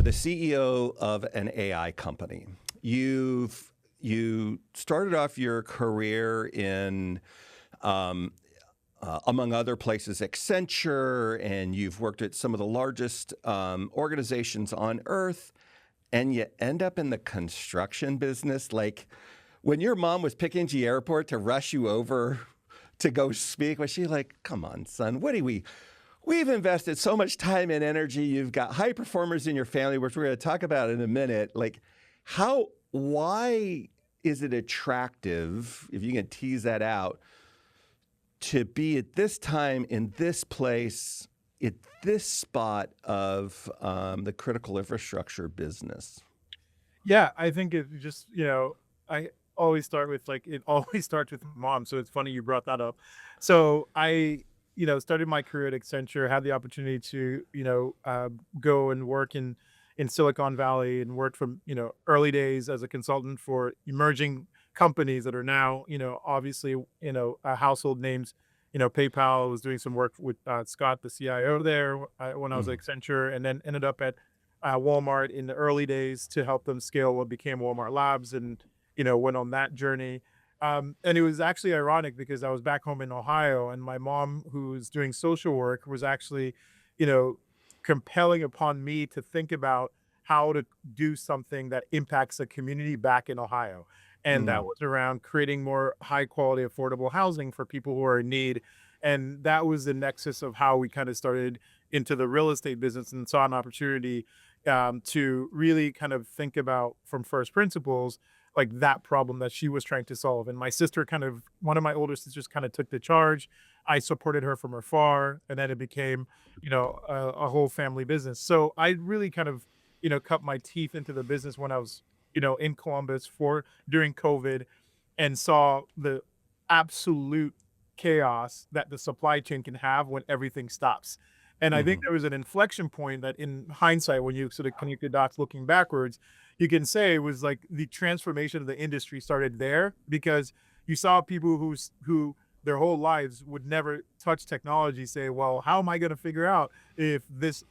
the CEO of an AI company. You started off your career in, among other places, Accenture, and you've worked at some of the largest organizations on earth, and you end up in the construction business. Like when your mom was picking the airport to rush you over to go speak, was she like, "Come on, son, what do we've invested so much time and energy. You've got high performers in your family, which we're going to talk about in a minute. Like, why is it attractive, if you can tease that out, to be at this time in this place, at this spot of the critical infrastructure business?" Yeah, I think it just, I always start with it always starts with mom. So it's funny you brought that up. So I, started my career at Accenture, had the opportunity to, go and work in Silicon Valley and worked from, early days as a consultant for emerging companies that are now, obviously, household names. PayPal. Was doing some work with Scott, the CIO there, when I was at Accenture, and then ended up at Walmart in the early days to help them scale what became Walmart Labs, and went on that journey. And it was actually ironic because I was back home in Ohio, and my mom, who was doing social work, was actually, you know, compelling upon me to think about how to do something that impacts the community back in Ohio. And that Mm. was around creating more high quality, affordable housing for people who are in need. And that was the nexus of how we kind of started into the real estate business and saw an opportunity to really kind of think about from first principles, like that problem that she was trying to solve. And my sister one of my older sisters kind of took the charge. I supported her from afar, and then it became, a whole family business. So I really kind of, cut my teeth into the business when I was, in Columbus during COVID, and saw the absolute chaos that the supply chain can have when everything stops. And I think Mhm. there was an inflection point that in hindsight, when you sort of connect the dots looking backwards, you can say it was like the transformation of the industry started there, because you saw people who their whole lives would never touch technology say, well, how am I going to figure out if this,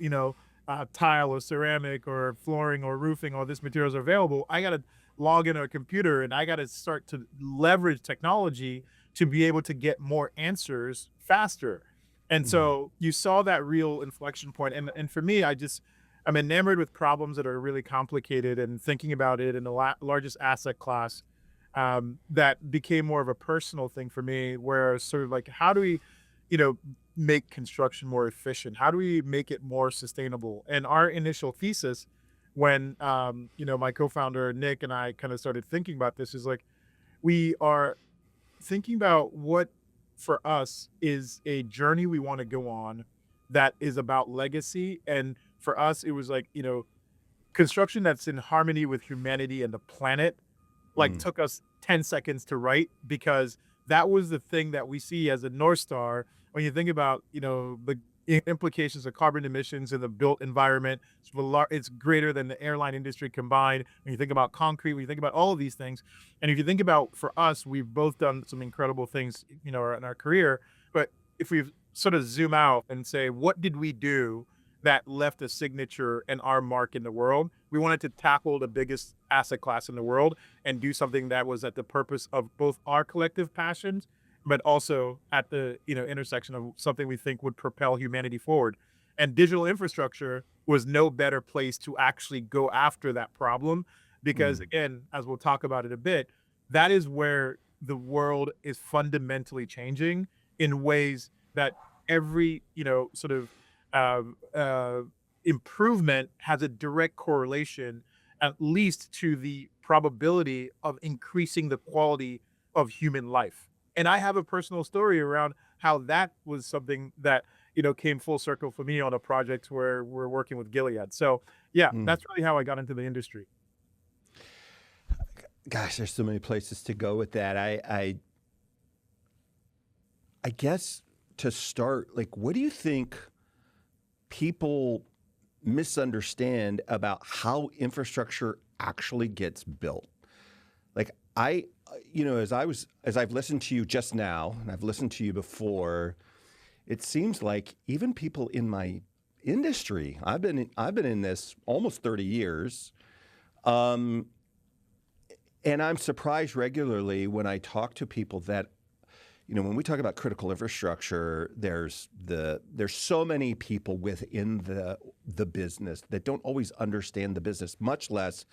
tile or ceramic or flooring or roofing or this materials are available? I got to log into a computer and I got to start to leverage technology to be able to get more answers faster. And Mhm. so you saw that real inflection point. And for me, I'm enamored with problems that are really complicated, and thinking about it in the largest asset class, that became more of a personal thing for me, where sort of like, how do we, you know, make construction more efficient? How do we make it more sustainable? And our initial thesis, when, my co-founder Nick and I kind of started thinking about this, is like, we are thinking about what for us is a journey we want to go on that is about legacy. And for us, it was like, construction that's in harmony with humanity and the planet, like, Mm. took us 10 seconds to write, because that was the thing that we see as a North Star. When you think about, the implications of carbon emissions in the built environment, it's greater than the airline industry combined. When you think about concrete, when you think about all of these things, and if you think about, for us, we've both done some incredible things, in our career. But if we sort of zoom out and say, what did we do that left a signature and our mark in the world? We wanted to tackle the biggest asset class in the world and do something that was at the purpose of both our collective passions, but also at the, intersection of something we think would propel humanity forward. And digital infrastructure was no better place to actually go after that problem, because Mm. again, as we'll talk about it a bit, that is where the world is fundamentally changing in ways that every, sort of uh, uh, improvement has a direct correlation, at least to the probability of increasing the quality of human life. And I have a personal story around how that was something that, came full circle for me on a project where we're working with Gilead. So yeah, Mm. that's really how I got into the industry. Gosh, there's so many places to go with that. I guess to start, like, what do you think people misunderstand about how infrastructure actually gets built? Like, as I've listened to you just now, and I've listened to you before, it seems like even people industry. I've been in this almost 30 years. Um, and I'm surprised regularly when I talk to people that, when we talk about critical infrastructure, there's so many people within the business that don't always understand the business, much less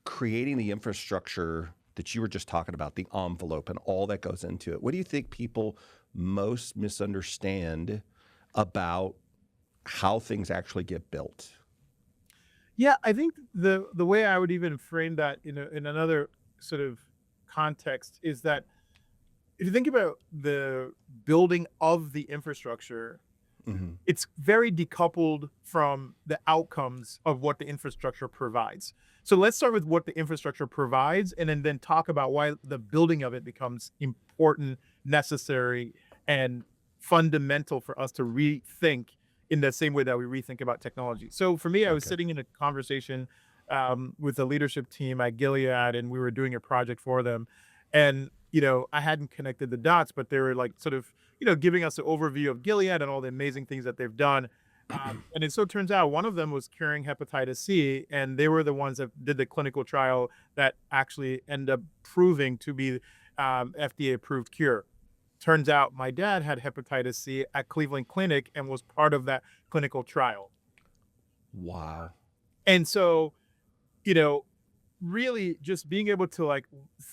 creating the infrastructure that you were just talking about, the envelope and all that goes into it. What do you think people most misunderstand about how things actually get built? Yeah, I think the way I would even frame that in another sort of context is that if you think about the building of the infrastructure, Hmm. it's very decoupled from the outcomes of what the infrastructure provides. So let's start with what the infrastructure provides and then talk about why the building of it becomes important, necessary, and fundamental for us to rethink in the same way that we rethink about technology. So for me, I was Okay. sitting in a conversation with the leadership team at Gilead, and we were doing a project for them. And, I hadn't connected the dots, but they were like sort of giving us an overview of Gilead and all the amazing things that they've done. And it so turns out one of them was curing hepatitis C, and they were the ones that did the clinical trial that actually ended up proving to be FDA approved cure. Turns out my dad had hepatitis C at Cleveland Clinic and was part of that clinical trial. Wow. And so, you know, really just being able to like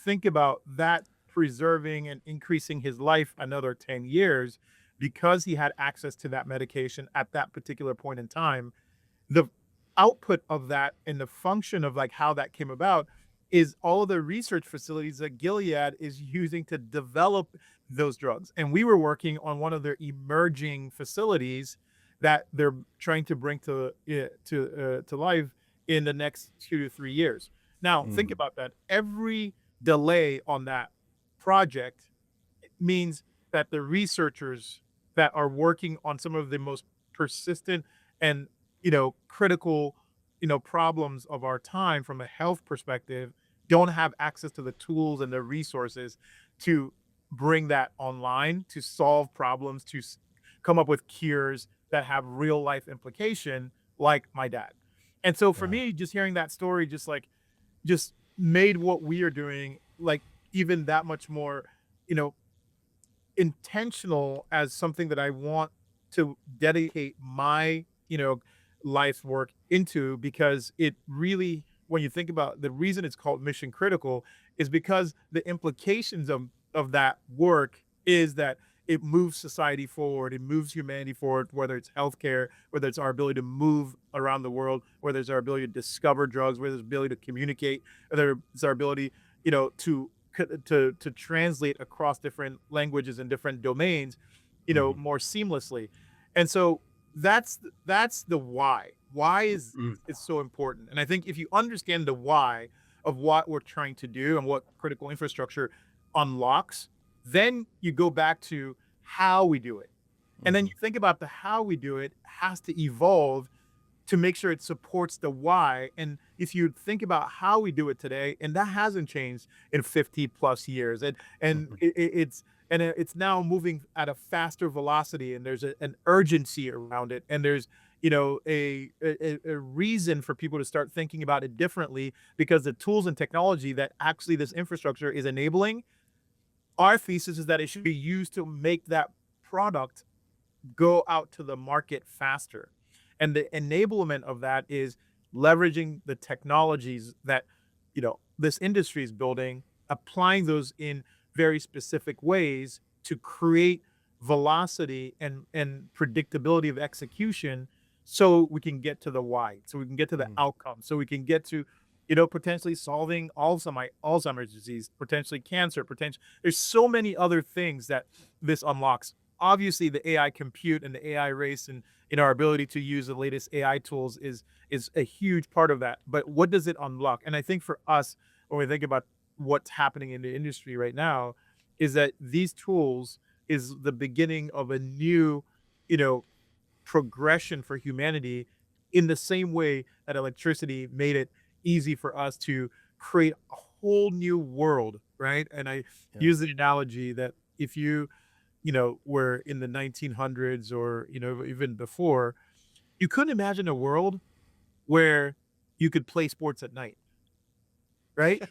think about that preserving and increasing his life another 10 years because he had access to that medication at that particular point in time. The output of that and the function of like how that came about is all of the research facilities that Gilead is using to develop those drugs. And we were working on one of their emerging facilities that they're trying to bring to life in the next 2 to 3 years. Now, think Mm. about that. Every delay on that project means that the researchers that are working on some of the most persistent and critical problems of our time from a health perspective don't have access to the tools and the resources to bring that online to solve problems come up with cures that have real life implication like my dad. And so for Yeah. me, just hearing that story just made what we are doing like even that much more you know intentional as something that I want to dedicate my, life's work into because it really, when you think about the reason it's called mission critical, is because the implications of that work is that it moves society forward, it moves humanity forward, whether it's healthcare, whether it's our ability to move around the world, whether it's our ability to discover drugs, whether it's ability to communicate, whether it's our ability, to translate across different languages and different domains, Hmm. more seamlessly. And so that's the why. Why is so important. And I think if you understand the why of what we're trying to do and what critical infrastructure unlocks, then you go back to how we do it. And then Hmm. you think about the how we do it has to evolve to make sure it supports the why. And if you think about how we do it today, and that hasn't changed in 50 plus years, and Hmm. it's now moving at a faster velocity, and there's an urgency around it, and there's a reason for people to start thinking about it differently because the tools and technology that actually this infrastructure is enabling, our thesis is that it should be used to make that product go out to the market faster. And the enablement of that is leveraging the technologies that, this industry is building, applying those in very specific ways to create velocity and predictability of execution so we can get to the why, so we can get to the Hmm. outcome, so we can get to, potentially solving Alzheimer's disease, potentially cancer, potentially. There's so many other things that this unlocks. Obviously the AI compute and the AI race and our ability to use the latest AI tools is a huge part of that. But what does it unlock? And I think for us, when we think about what's happening in the industry right now, is that these tools is the beginning of a new, you know, progression for humanity in the same way that electricity made it easy for us to create a whole new world, right? And I Yeah. use the analogy that if you were in the 1900s or, even before, you couldn't imagine a world where you could play sports at night, right?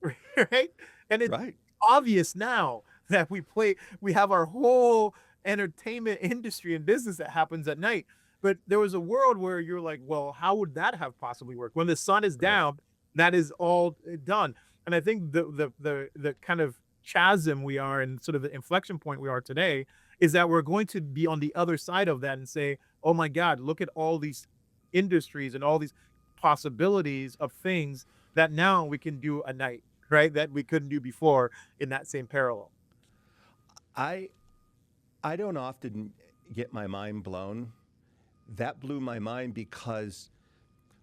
Right? And it's Right. obvious now that we have our whole entertainment industry and business that happens at night. But there was a world where you're like, well, how would that have possibly worked? When the sun is Right. down, that is all done. And I think the kind of chasm we are in, sort of the inflection point we are today, is that we're going to be on the other side of that and say, oh my God, look at all these industries and all these possibilities of things that now we can do at night, right? That we couldn't do before in that same parallel. I I don't often get my mind blown. That blew my mind because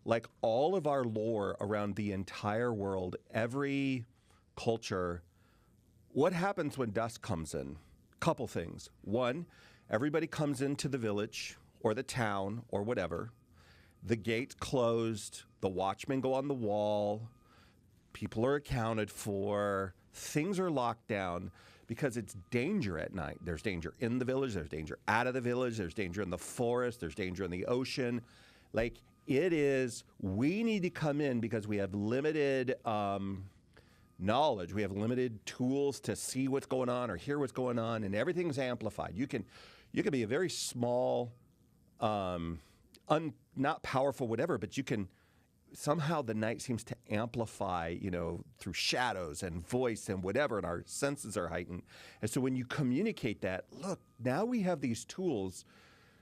like all of our lore around the entire world, every culture, what happens when dusk comes in? Couple things. One, everybody comes into the village or the town or whatever. The gate's closed, the watchmen go on the wall, people are accounted for, things are locked down because it's danger at night. There's danger in the village, there's danger out of the village, there's danger in the forest, there's danger in the ocean. Like it is, we need to come in because we have limited knowledge, we have limited tools to see what's going on or hear what's going on, and everything's amplified. You can be a very small, not powerful, whatever, but you can somehow the night seems to amplify, through shadows and voice and whatever, and our senses are heightened. And so when you communicate that, look, now we have these tools,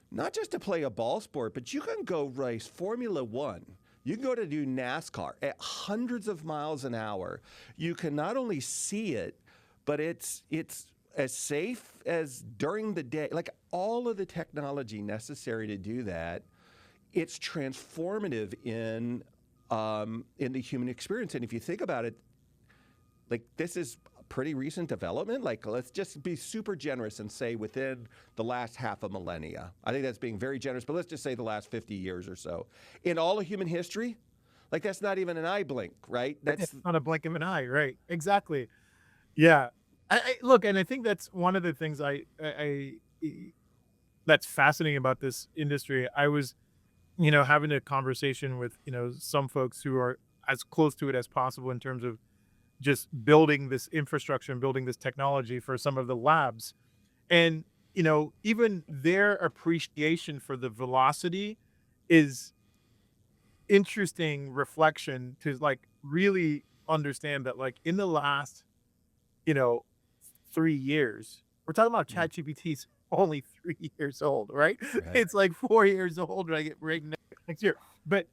not just to play a ball sport, but you can go race Formula One. You can go to do NASCAR at hundreds of miles an hour. You can not only see it, but it's as safe as during the day. Like all of the technology necessary to do that, it's transformative in the human experience. And if you think about it, like this is a pretty recent development. Like let's just be super generous and say within the last half a millennia. I think that's being very generous, but let's just say the last 50 years or so. In all of human history, like that's not even an eye blink, right? It's not a blink of an eye, right? Exactly. Yeah. I look, and I think that's one of the things that's fascinating about this industry. I was, having a conversation with, some folks who are as close to it as possible in terms of just building this infrastructure and building this technology for some of the labs. And, even their appreciation for the velocity is interesting reflection to like really understand that like in the last, you know, 3 years, we're talking about ChatGPT's only 3 years old, right? Right. It's like 4 years old right next year. But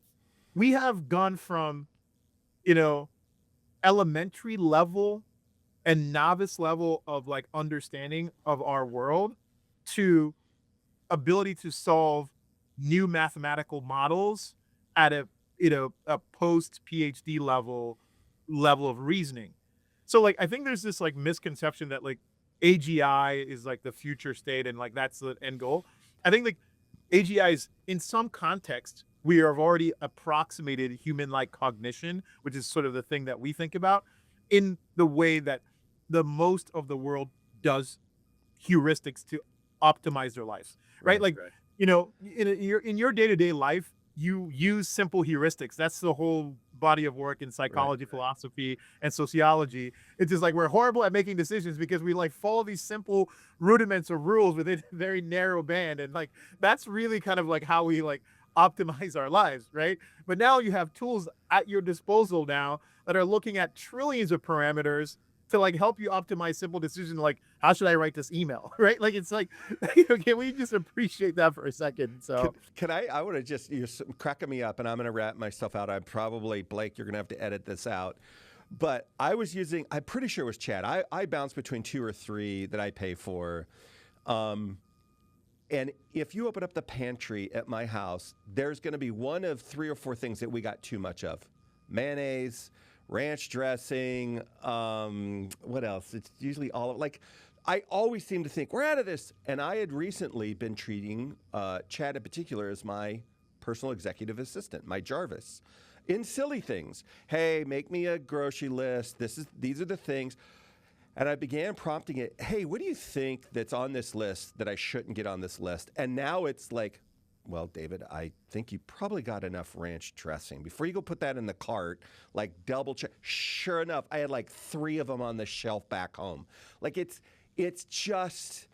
we have gone from, you know, elementary level and novice level of like understanding of our world to ability to solve new mathematical models at a post PhD level of reasoning. So like I think there's this like misconception that like AGI is like the future state and like that's the end goal. I think like AGI is in some context we have already approximated human-like cognition, which is sort of the thing that we think about in the way that the most of the world does heuristics to optimize their lives, right? Right. Like, in your day-to-day life, you use simple heuristics. That's the whole body of work in Right. psychology, philosophy, and sociology. It's just like we're horrible at making decisions because we like follow these simple rudiments or rules within a very narrow band. And like that's really kind of like how we like optimize our lives, right? But now you have tools at your disposal now that are looking at trillions of parameters to like help you optimize simple decisions like how should I write this email, right? Like it's like can we just appreciate that for a second? So Can I want to just, you're cracking me up and I'm going to wrap myself out. I'm probably, Blake, you're going to have to edit this out. But I'm pretty sure it was Chad. I bounce between 2 or 3 that I pay for. And if you open up the pantry at my house, there's going to be one of 3 or 4 things that we got too much of. Mayonnaise, ranch dressing, what else? It's usually I always seem to think we're out of this. And I had recently been treating Chad in particular as my personal executive assistant, my Jarvis, in silly things. Hey, make me a grocery list. These are the things. And I began prompting it, hey, what do you think that's on this list that I shouldn't get on this list? And now it's like, well, David, I think you probably got enough ranch dressing. Before you go put that in the cart, like double check. Sure enough, I had like 3 of them on the shelf back home. Like it's just,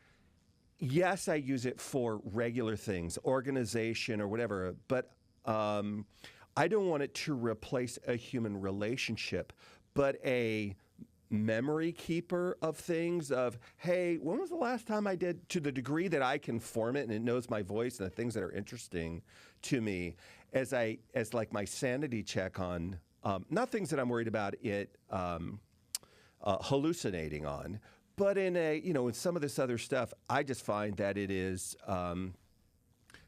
yes, I use it for regular things, organization or whatever, but I don't want it to replace a human relationship, but a memory keeper of things of, hey, when was the last time I did, to the degree that I can form it and it knows my voice and the things that are interesting to me as like my sanity check on, not things that I'm worried about it hallucinating on, but in some of this other stuff, I just find that it is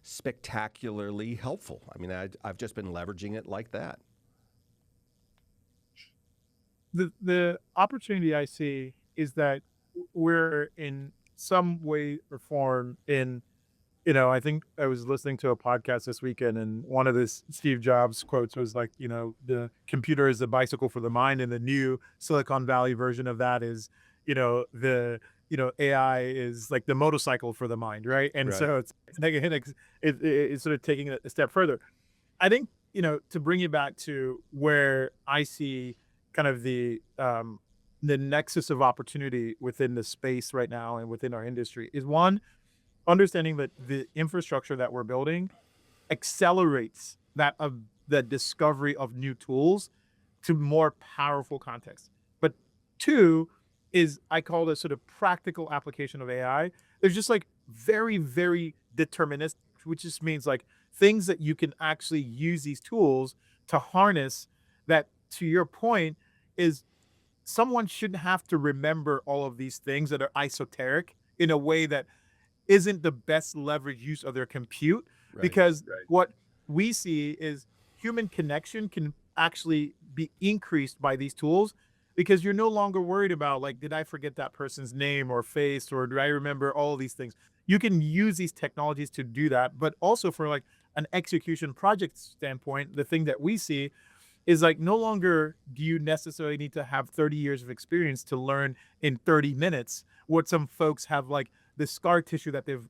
spectacularly helpful. I mean, I've just been leveraging it like that. The opportunity I see is that we're in some way or form in, I think I was listening to a podcast this weekend, and one of this Steve Jobs quotes was like, the computer is a bicycle for the mind, and the new Silicon Valley version of that is, the AI is like the motorcycle for the mind, right? And Right. so it's sort of taking it a step further. I think, to bring you back to where I see kind of the nexus of opportunity within the space right now and within our industry is, one, understanding that the infrastructure that we're building accelerates the discovery of new tools to more powerful context. But two is, I call this sort of practical application of AI. There's just like very, very deterministic, which just means like things that you can actually use these tools to harness, that, to your point, is someone shouldn't have to remember all of these things that are esoteric in a way that isn't the best leverage use of their compute. Right. Because what we see is human connection can actually be increased by these tools, because you're no longer worried about, like, did I forget that person's name or face, or do I remember all of these things? You can use these technologies to do that, but also for like an execution project standpoint, the thing that we see is like, no longer do you necessarily need to have 30 years of experience to learn in 30 minutes what some folks have, like, the scar tissue that they've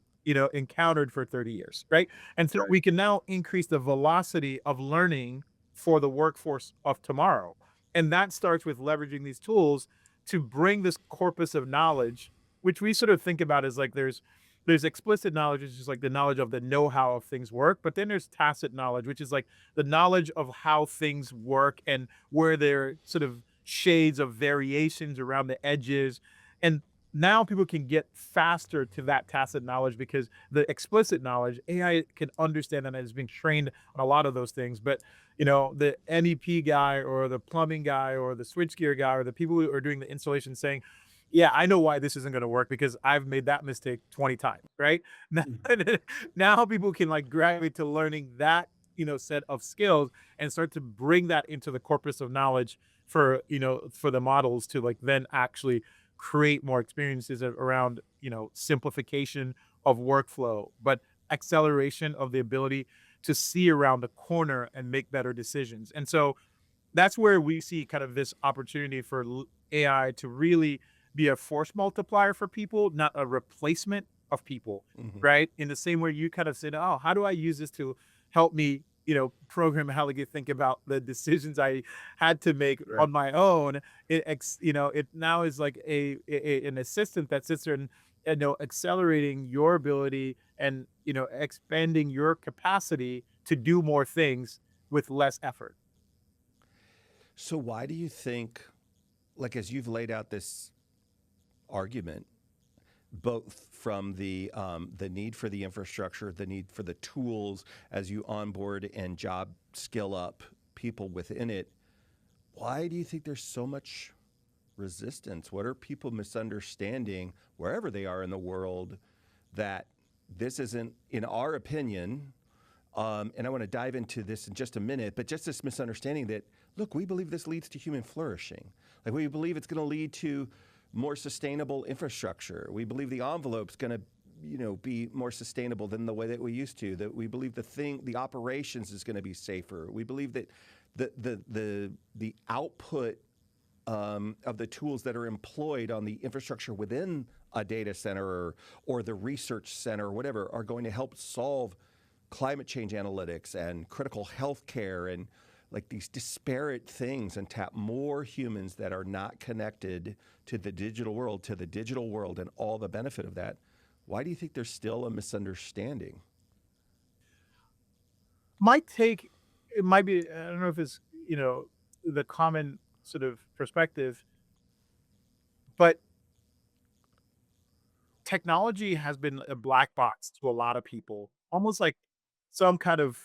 encountered for 30 years, right? And so we can now increase the velocity of learning for the workforce of tomorrow. And that starts with leveraging these tools to bring this corpus of knowledge, which we sort of think about as like, there's explicit knowledge, which is like the knowledge of the know-how of things work, but then there's tacit knowledge, which is like the knowledge of how things work and where there are sort of shades of variations around the edges. And now people can get faster to that tacit knowledge, because the explicit knowledge, AI can understand and is being trained on a lot of those things. But the NEP guy or the plumbing guy or the switchgear guy or the people who are doing the installation saying, yeah, I know why this isn't going to work because I've made that mistake 20 times, right? Now people can like graduate to learning that, set of skills, and start to bring that into the corpus of knowledge for, for the models to like then actually create more experiences around, simplification of workflow, but acceleration of the ability to see around the corner and make better decisions. And so that's where we see kind of this opportunity for AI to really be a force multiplier for people, not a replacement of people, right? In the same way you kind of said, oh, how do I use this to help me, program how to think about the decisions I had to make on my own. It now is like an assistant that sits there and, accelerating your ability and, expanding your capacity to do more things with less effort. So why do you think, like, as you've laid out this argument, both from the need for the infrastructure, the need for the tools as you onboard and job skill up people within it, why do you think there's so much resistance? What are people misunderstanding wherever they are in the world that this isn't, in our opinion, and I want to dive into this in just a minute, but just this misunderstanding that, look, we believe this leads to human flourishing. Like, we believe it's going to lead to more sustainable infrastructure. We believe the envelope's going to, be more sustainable than the way that we used to. That we believe the operations is going to be safer. We believe that the output of the tools that are employed on the infrastructure within a data center or the research center or whatever are going to help solve climate change analytics and critical health care and like these disparate things and tap more humans that are not connected to the digital world and all the benefit of that, why do you think there's still a misunderstanding? My take, it might be, I don't know if it's, the common sort of perspective, but technology has been a black box to a lot of people, almost like some kind of,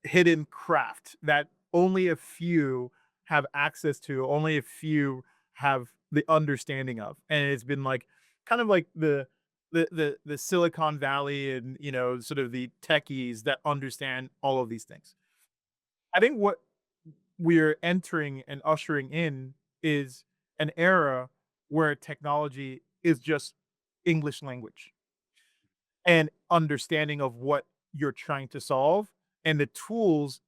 hidden craft that only a few have access to, only a few have the understanding of. And it's been like kind of like the Silicon Valley and sort of the techies that understand all of these things. I think what we're entering and ushering in is an era where technology is just English language and understanding of what you're trying to solve and the tools,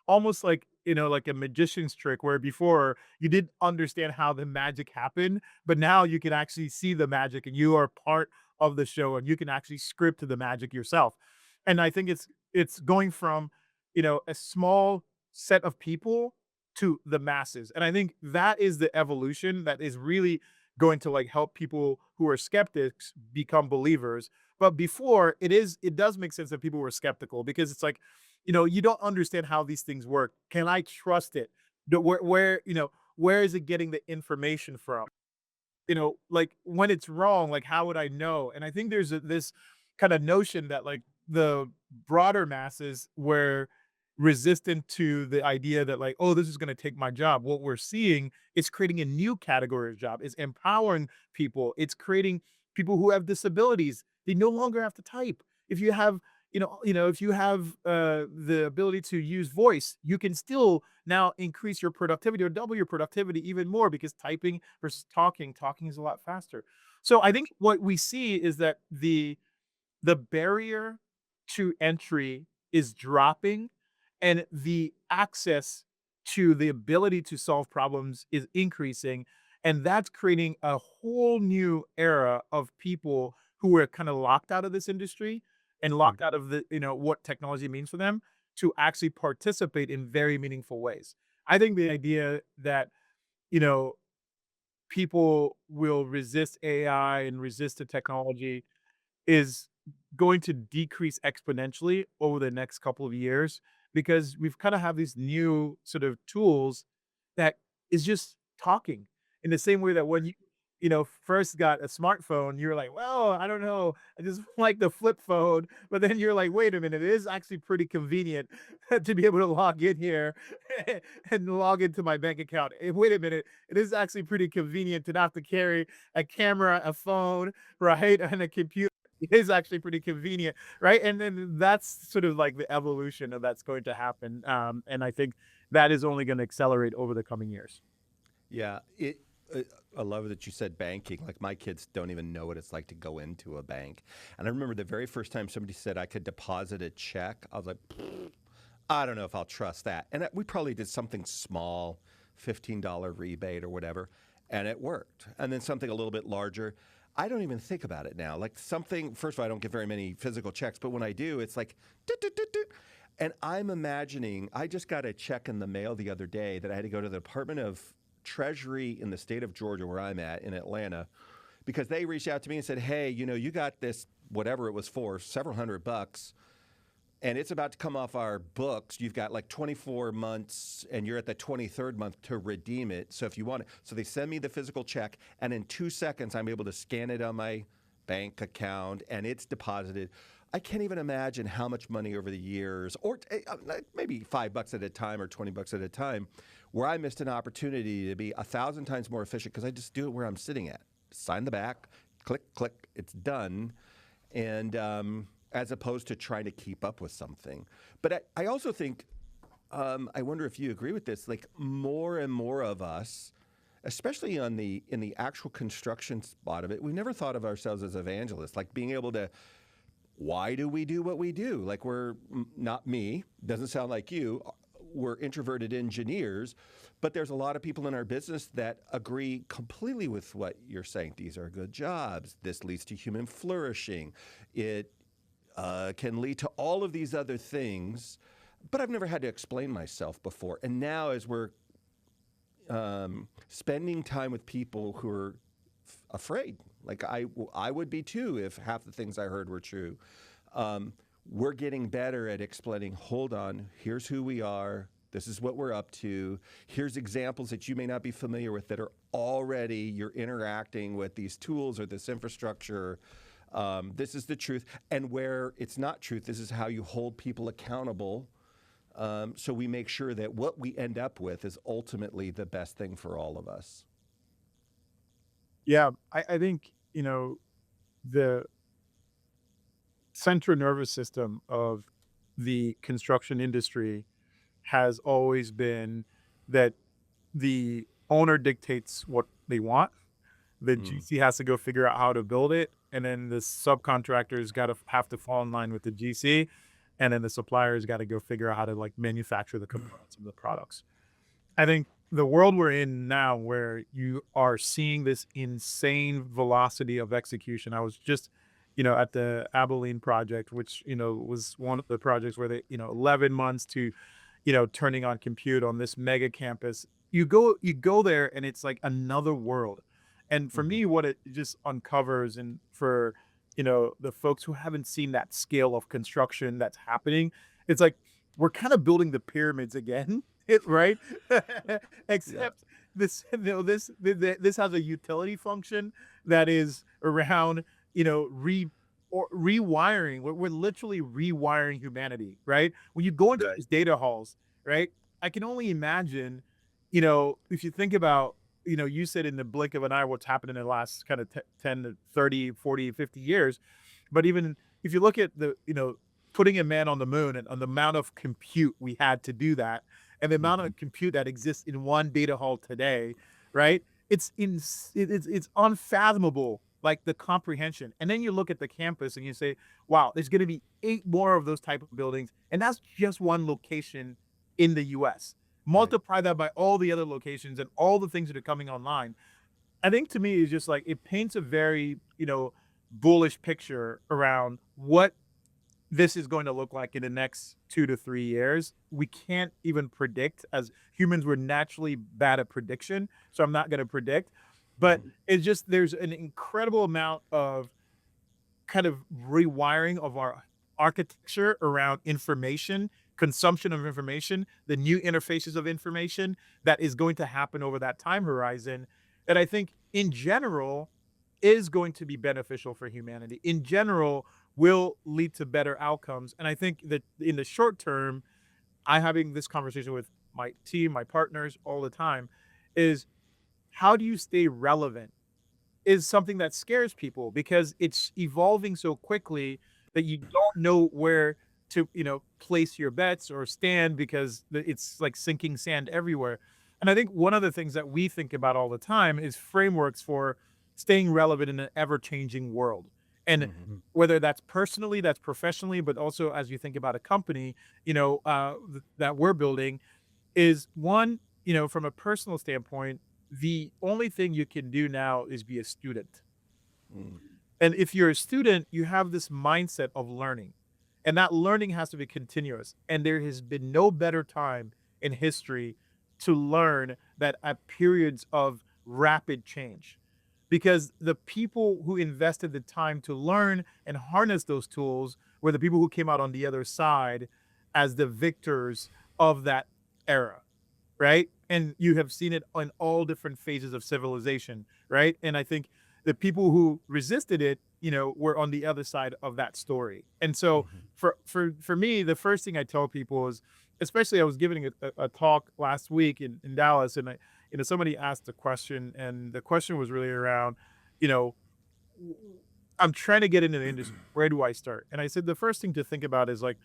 almost like, like a magician's trick where before you didn't understand how the magic happened, but now you can actually see the magic and you are part of the show and you can actually script to the magic yourself. And I think it's going from, a small set of people to the masses. And I think that is the evolution that is really going to like help people who are skeptics become believers. But before it does make sense that people were skeptical because it's like, you don't understand how these things work. Can I trust it? Where is it getting the information from? Like when it's wrong, like how would I know? And I think there's this kind of notion that like the broader masses were resistant to the idea that like, oh, this is going to take my job. What we're seeing is creating a new category of job, is empowering people. It's creating people who have disabilities. They no longer have to type. If you have if you have the ability to use voice, you can still now increase your productivity or double your productivity even more because typing versus talking is a lot faster. So I think what we see is that the barrier to entry is dropping and the access to the ability to solve problems is increasing, and that's creating a whole new era of people who are kind of locked out of this industry and locked out of the what technology means for them to actually participate in very meaningful ways. I think the idea that you know people will resist AI and resist the technology is going to decrease exponentially over the next couple of years because we've kind of have these new sort of tools that is just talking in the same way that when you first got a smartphone, you're like, well, I don't know, I just like the flip phone. But then you're like, wait a minute, it is actually pretty convenient to be able to log in here and log into my bank account. Wait a minute, it is actually pretty convenient to not have to carry a camera, a phone, right, and a computer. It is actually pretty convenient, right? And then that's sort of like the evolution of that's going to happen. And I think that is only going to accelerate over the coming years. Yeah, uh, I love that you said banking. Like my kids don't even know what it's like to go into a bank. And I remember the very first time somebody said I could deposit a check, I was like, I don't know if I'll trust that. And we probably did something small, $15 rebate or whatever, and it worked. And then something a little bit larger. I don't even think about it now. Like something, first of all, I don't get very many physical checks, but when I do, it's like, doot, doot, doot, doot. And I'm imagining, I just got a check in the mail the other day that I had to go to the Department of Treasury in the state of Georgia, where I'm at in Atlanta, because they reached out to me and said, hey, you got this, whatever it was for, several $100, and it's about to come off our books. You've got like 24 months and you're at the 23rd month to redeem it. So if you want it, so they send me the physical check and in 2 seconds, I'm able to scan it on my bank account and it's deposited. I can't even imagine how much money over the years, or maybe $5 at a time or $20 at a time, where I missed an opportunity to be 1,000 times more efficient because I just do it where I'm sitting at. Sign the back, click, click, it's done. And as opposed to trying to keep up with something. But I also think, I wonder if you agree with this, like more and more of us, especially in the actual construction spot of it, we never thought of ourselves as evangelists, like being able to, why do we do what we do? Like not me, doesn't sound like you, we're introverted engineers, but there's a lot of people in our business that agree completely with what you're saying. These are good jobs. This leads to human flourishing. It can lead to all of these other things. But I've never had to explain myself before. And now, as we're spending time with people who are afraid, like I would be too if half the things I heard were true. We're getting better at explaining, hold on, here's who we are. This is what we're up to. Here's examples that you may not be familiar with that are already, you're interacting with these tools or this infrastructure. This is the truth. And where it's not truth, this is how you hold people accountable. So we make sure that what we end up with is ultimately the best thing for all of us. Yeah, I think, the central nervous system of the construction industry has always been that the owner dictates what they want. The Mm. GC has to go figure out how to build it, and then the subcontractors got to have to fall in line with the GC, and then the suppliers got to go figure out how to like manufacture the components of the products. I think the world we're in now, where you are seeing this insane velocity of execution. I was just, at the Abilene project, which, was one of the projects where they, 11 months to, turning on compute on this mega campus. You go there and it's like another world. And for Mhm. me, what it just uncovers, and for, the folks who haven't seen that scale of construction that's happening, it's like we're kind of building the pyramids again. Right? Yeah. Except this has a utility function that is around, rewiring. We're literally rewiring humanity, right? When you go into Right. these data halls, right? I can only imagine, if you think about, you said in the blink of an eye what's happened in the last kind of 10 to 30, 40, 50 years. But even if you look at the, putting a man on the moon and on the amount of compute we had to do that, and the amount Mhm. of compute that exists in one data hall today, right? It's unfathomable, like the comprehension. And then you look at the campus and you say, wow, there's going to be 8 more of those type of buildings, and that's just one location in the US. Right. Multiply that by all the other locations and all the things that are coming online. I think to me it's just like it paints a very, bullish picture around what this is going to look like in the next 2 to 3 years. We can't even predict. As humans, we're naturally bad at prediction, so I'm not gonna predict. But Mhm. it's just there's an incredible amount of kind of rewiring of our architecture around information, consumption of information, the new interfaces of information that is going to happen over that time horizon, that I think in general is going to be beneficial for humanity. In general, will lead to better outcomes. And I think that in the short term, I having this conversation with my team, my partners all the time, is how do you stay relevant is something that scares people because it's evolving so quickly that you don't know where to, place your bets or stand because it's like sinking sand everywhere. And I think one of the things that we think about all the time is frameworks for staying relevant in an ever-changing world. And Mhm. whether that's personally, that's professionally, but also as you think about a company, that we're building, is one, from a personal standpoint, the only thing you can do now is be a student. Mm. And if you're a student, you have this mindset of learning. And that learning has to be continuous. And there has been no better time in history to learn that at periods of rapid change. Because the people who invested the time to learn and harness those tools were the people who came out on the other side as the victors of that era, right? And you have seen it on all different phases of civilization, right? And I think the people who resisted it, were on the other side of that story. And so Mhm. for me, the first thing I tell people is, especially I was giving a talk last week in Dallas, and somebody asked a question, and the question was really around, you know, I'm trying to get into the industry. Where do I start? And I said the first thing to think about is like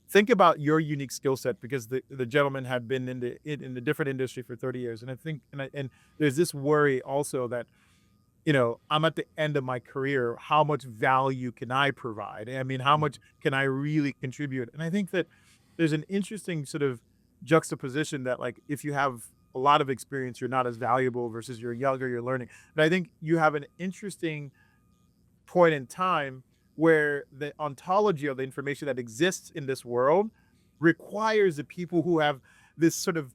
think about your unique skill set, because the gentleman had been in the different industry for 30 years. And I think and there's this worry also that, I'm at the end of my career. How much value can I provide? I mean, how much Mhm. can I really contribute? And I think that there's an interesting sort of juxtaposition that, like, if you have a lot of experience, you're not as valuable versus you're younger, you're learning. But I think you have an interesting point in time where the ontology of the information that exists in this world requires the people who have this sort of,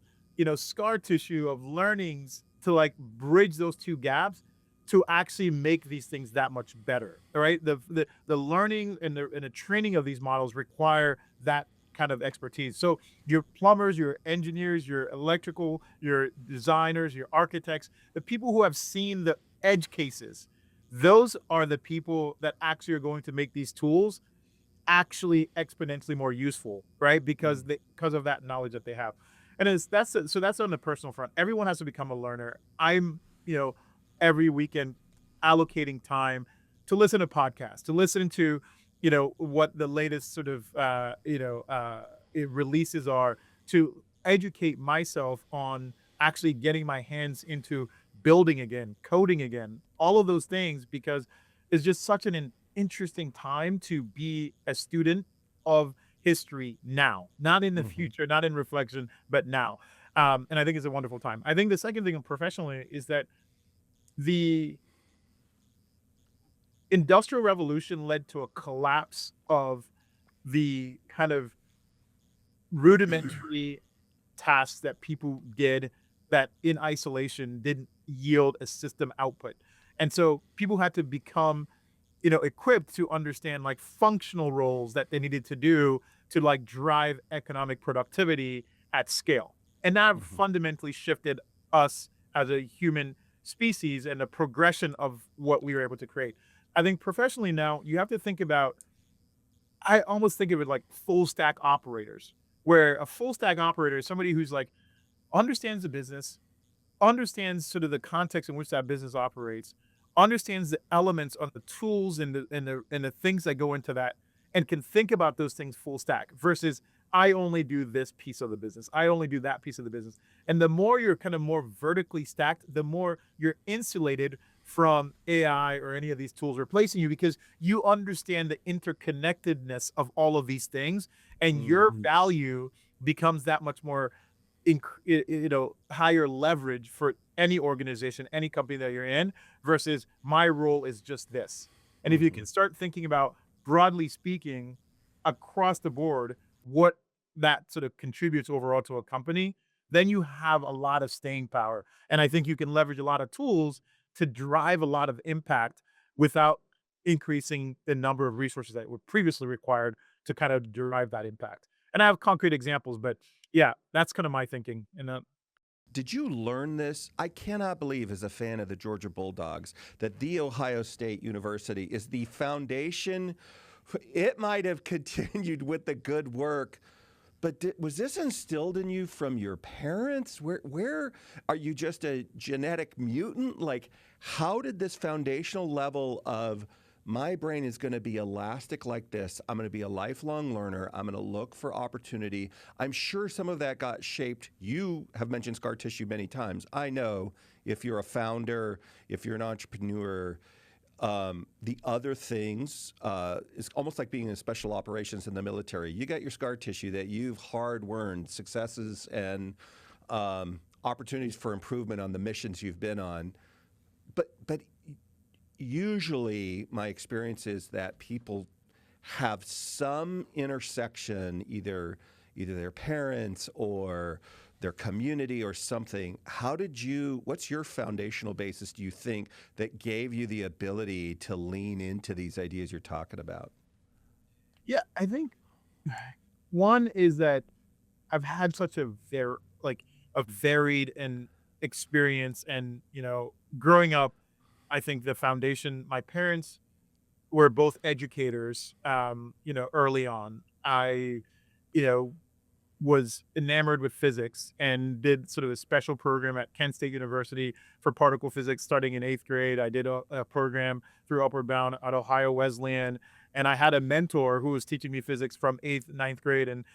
scar tissue of learnings to like bridge those two gaps to actually make these things that much better. All right. The learning and the training of these models require that kind of expertise. So your plumbers, your engineers, your electrical, your designers, your architects, the people who have seen the edge cases, those are the people that actually are going to make these tools actually exponentially more useful, right? Mm. Because of that knowledge that they have. And so that's on the personal front. Everyone has to become a learner. I'm, every weekend allocating time to listen to podcasts, to listen to, what the latest sort of releases are, to educate myself on actually getting my hands into building again, coding again, all of those things, because it's just such an interesting time to be a student of history now, not in the Mhm. future, not in reflection, but now. And I think it's a wonderful time. I think the second thing professionally is that the industrial revolution led to a collapse of the kind of rudimentary tasks that people did that in isolation didn't yield a system output. And so people had to become, equipped to understand like functional roles that they needed to do to like drive economic productivity at scale. And that Mhm. fundamentally shifted us as a human species and the progression of what we were able to create. I think professionally now, you have to think about, I almost think of it like full stack operators, where a full stack operator is somebody who's like understands the business, understands sort of the context in which that business operates, understands the elements of the tools and the things that go into that, and can think about those things full stack versus I only do this piece of the business. I only do that piece of the business. And the more you're kind of more vertically stacked, the more you're insulated from AI or any of these tools replacing you because you understand the interconnectedness of all of these things and your Mhm. value becomes that much more higher leverage for any organization, any company that you're in versus my role is just this. And if you can Mhm. start thinking about broadly speaking across the board what that sort of contributes overall to a company, then you have a lot of staying power. And I think you can leverage a lot of tools to drive a lot of impact without increasing the number of resources that were previously required to kind of derive that impact. And I have concrete examples, but yeah, that's kind of my thinking. And Did you learn this? I cannot believe, as a fan of the Georgia Bulldogs, that The Ohio State University is the foundation. It might have continued with the good work, but was this instilled in you from your parents? Where are you just a genetic mutant? Like, how did this foundational level of my brain is going to be elastic like this? I'm going to be a lifelong learner. I'm going to look for opportunity. I'm sure some of that got shaped. You have mentioned scar tissue many times. I know if you're a founder, if you're an entrepreneur, the other things is almost like being in special operations in the military. You got your scar tissue that you've hard earned successes and opportunities for improvement on the missions you've been on. But usually, my experience is that people have some intersection, either their parents or their community or something. What's your foundational basis, do you think, that gave you the ability to lean into these ideas you're talking about? yeah, I think one is that I've had such a varied and experience and growing up, I think the foundation, my parents were both educators, early on. I, you know, was enamored with physics and did sort of a special program at Kent State University for particle physics starting in eighth grade. I did a program through Upward Bound at Ohio Wesleyan. And I had a mentor who was teaching me physics from eighth, ninth grade. And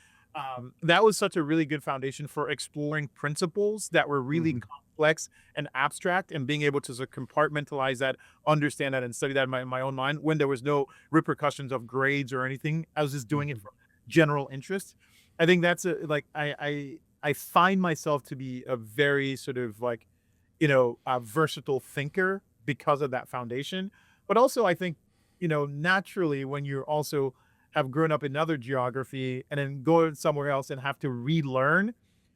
that was such a really good foundation for exploring principles that were really Mm-hmm. complex and abstract and being able to sort of compartmentalize that, understand that, and study that in my own mind when there was no repercussions of grades or anything. I was just doing it Mm-hmm. for general interest. I think that's I find myself to be a very sort of like, a versatile thinker because of that foundation. But also I think naturally when you're also have grown up in another geography and then go somewhere else and have to relearn,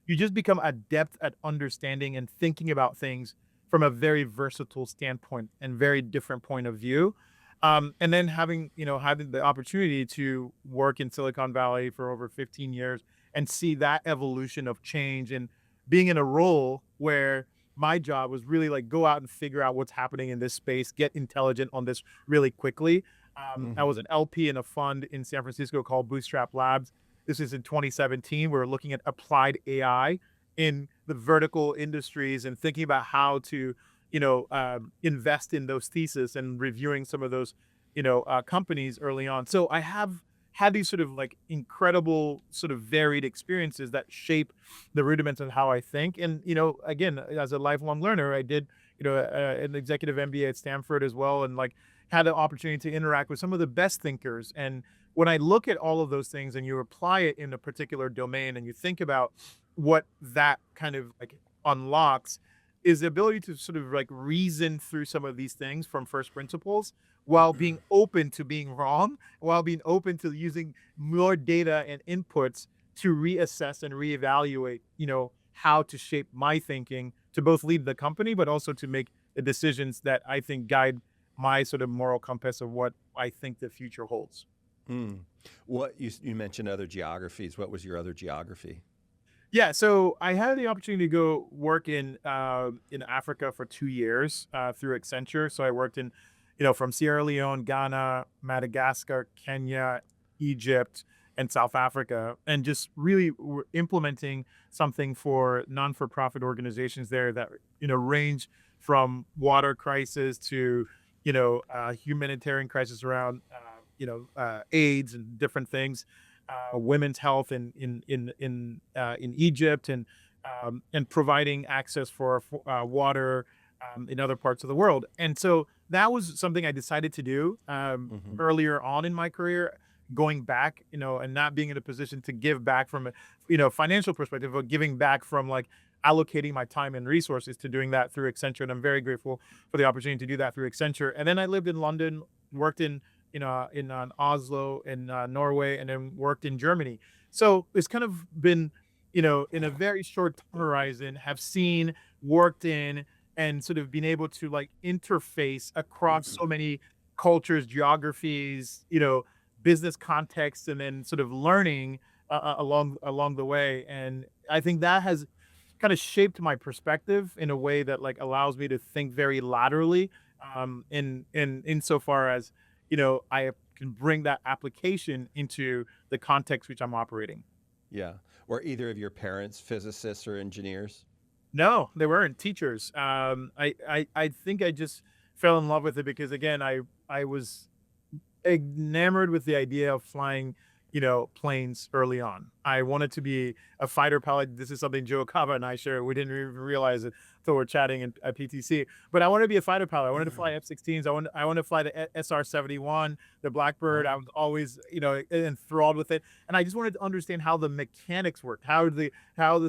you just become adept at understanding and thinking about things from a very versatile standpoint and very different point of view. And then having the opportunity to work in Silicon Valley for over 15 years and see that evolution of change and being in a role where my job was really like go out and figure out what's happening in this space, get intelligent on this really quickly. I Hmm. was an LP in a fund in San Francisco called Bootstrap Labs. This is in 2017. We were looking at applied AI in the vertical industries and thinking about how to, invest in those theses and reviewing some of those, companies early on. So I have had these sort of like incredible, sort of varied experiences that shape the rudiments of how I think. And again, as a lifelong learner, I did, an executive MBA at Stanford as well, and like had the opportunity to interact with some of the best thinkers. And when I look at all of those things and you apply it in a particular domain and you think about what that kind of like unlocks is the ability to sort of like reason through some of these things from first principles while being open to being wrong, while being open to using more data and inputs to reassess and reevaluate, how to shape my thinking to both lead the company, but also to make the decisions that I think guide my sort of moral compass of what I think the future holds. Mm. You mentioned other geographies. What was your other geography? Yeah, so I had the opportunity to go work in Africa for 2 years through Accenture. So I worked in, from Sierra Leone, Ghana, Madagascar, Kenya, Egypt, and South Africa, and just really implementing something for non-for-profit organizations there that range from water crisis to humanitarian crisis around AIDS and different things, women's health in Egypt, and providing access for water in other parts of the world. And so that was something I decided to do Hmm. earlier on in my career. Going back, and not being in a position to give back from a financial perspective, but giving back from like allocating my time and resources to doing that through Accenture. And I'm very grateful for the opportunity to do that through Accenture. And then I lived in London, worked in Oslo in Norway, and then worked in Germany. So it's kind of been, in a very short time horizon, have seen, worked in, and sort of been able to like interface across so many cultures, geographies, business contexts, and then sort of learning along the way. And I think that has kind of shaped my perspective in a way that like allows me to think very laterally, in insofar as I can bring that application into the context which I'm operating. Yeah. Were either of your parents physicists or engineers? No, they weren't teachers. I think I just fell in love with it because again, I was enamored with the idea of flying, planes early on. I wanted to be a fighter pilot. This is something Joe Cava and I share. We didn't even realize it until we're chatting at PTC. But I wanted to be a fighter pilot. I wanted to fly F-16s. I wanted to fly the SR-71, the Blackbird. I Oh, was always, enthralled with it. And I just wanted to understand how the mechanics worked, how the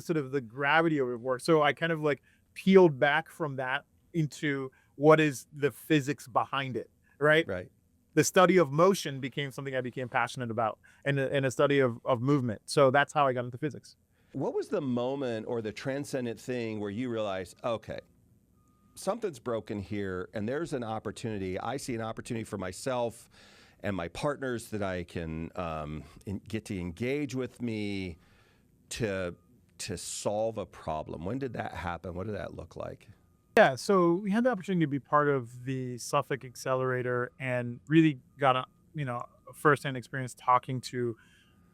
sort of the gravity of it worked. So I kind of like peeled back from that into what is the physics behind it, right? right. The study of motion became something I became passionate about, and a study of movement. So that's how I got into physics. What was the moment or the transcendent thing where you realized, okay, something's broken here and there's an opportunity? I see an opportunity for myself and my partners that I can get to engage with me to solve a problem. When did that happen? What did that look like? Yeah, so we had the opportunity to be part of the Suffolk Accelerator and really got a firsthand experience talking to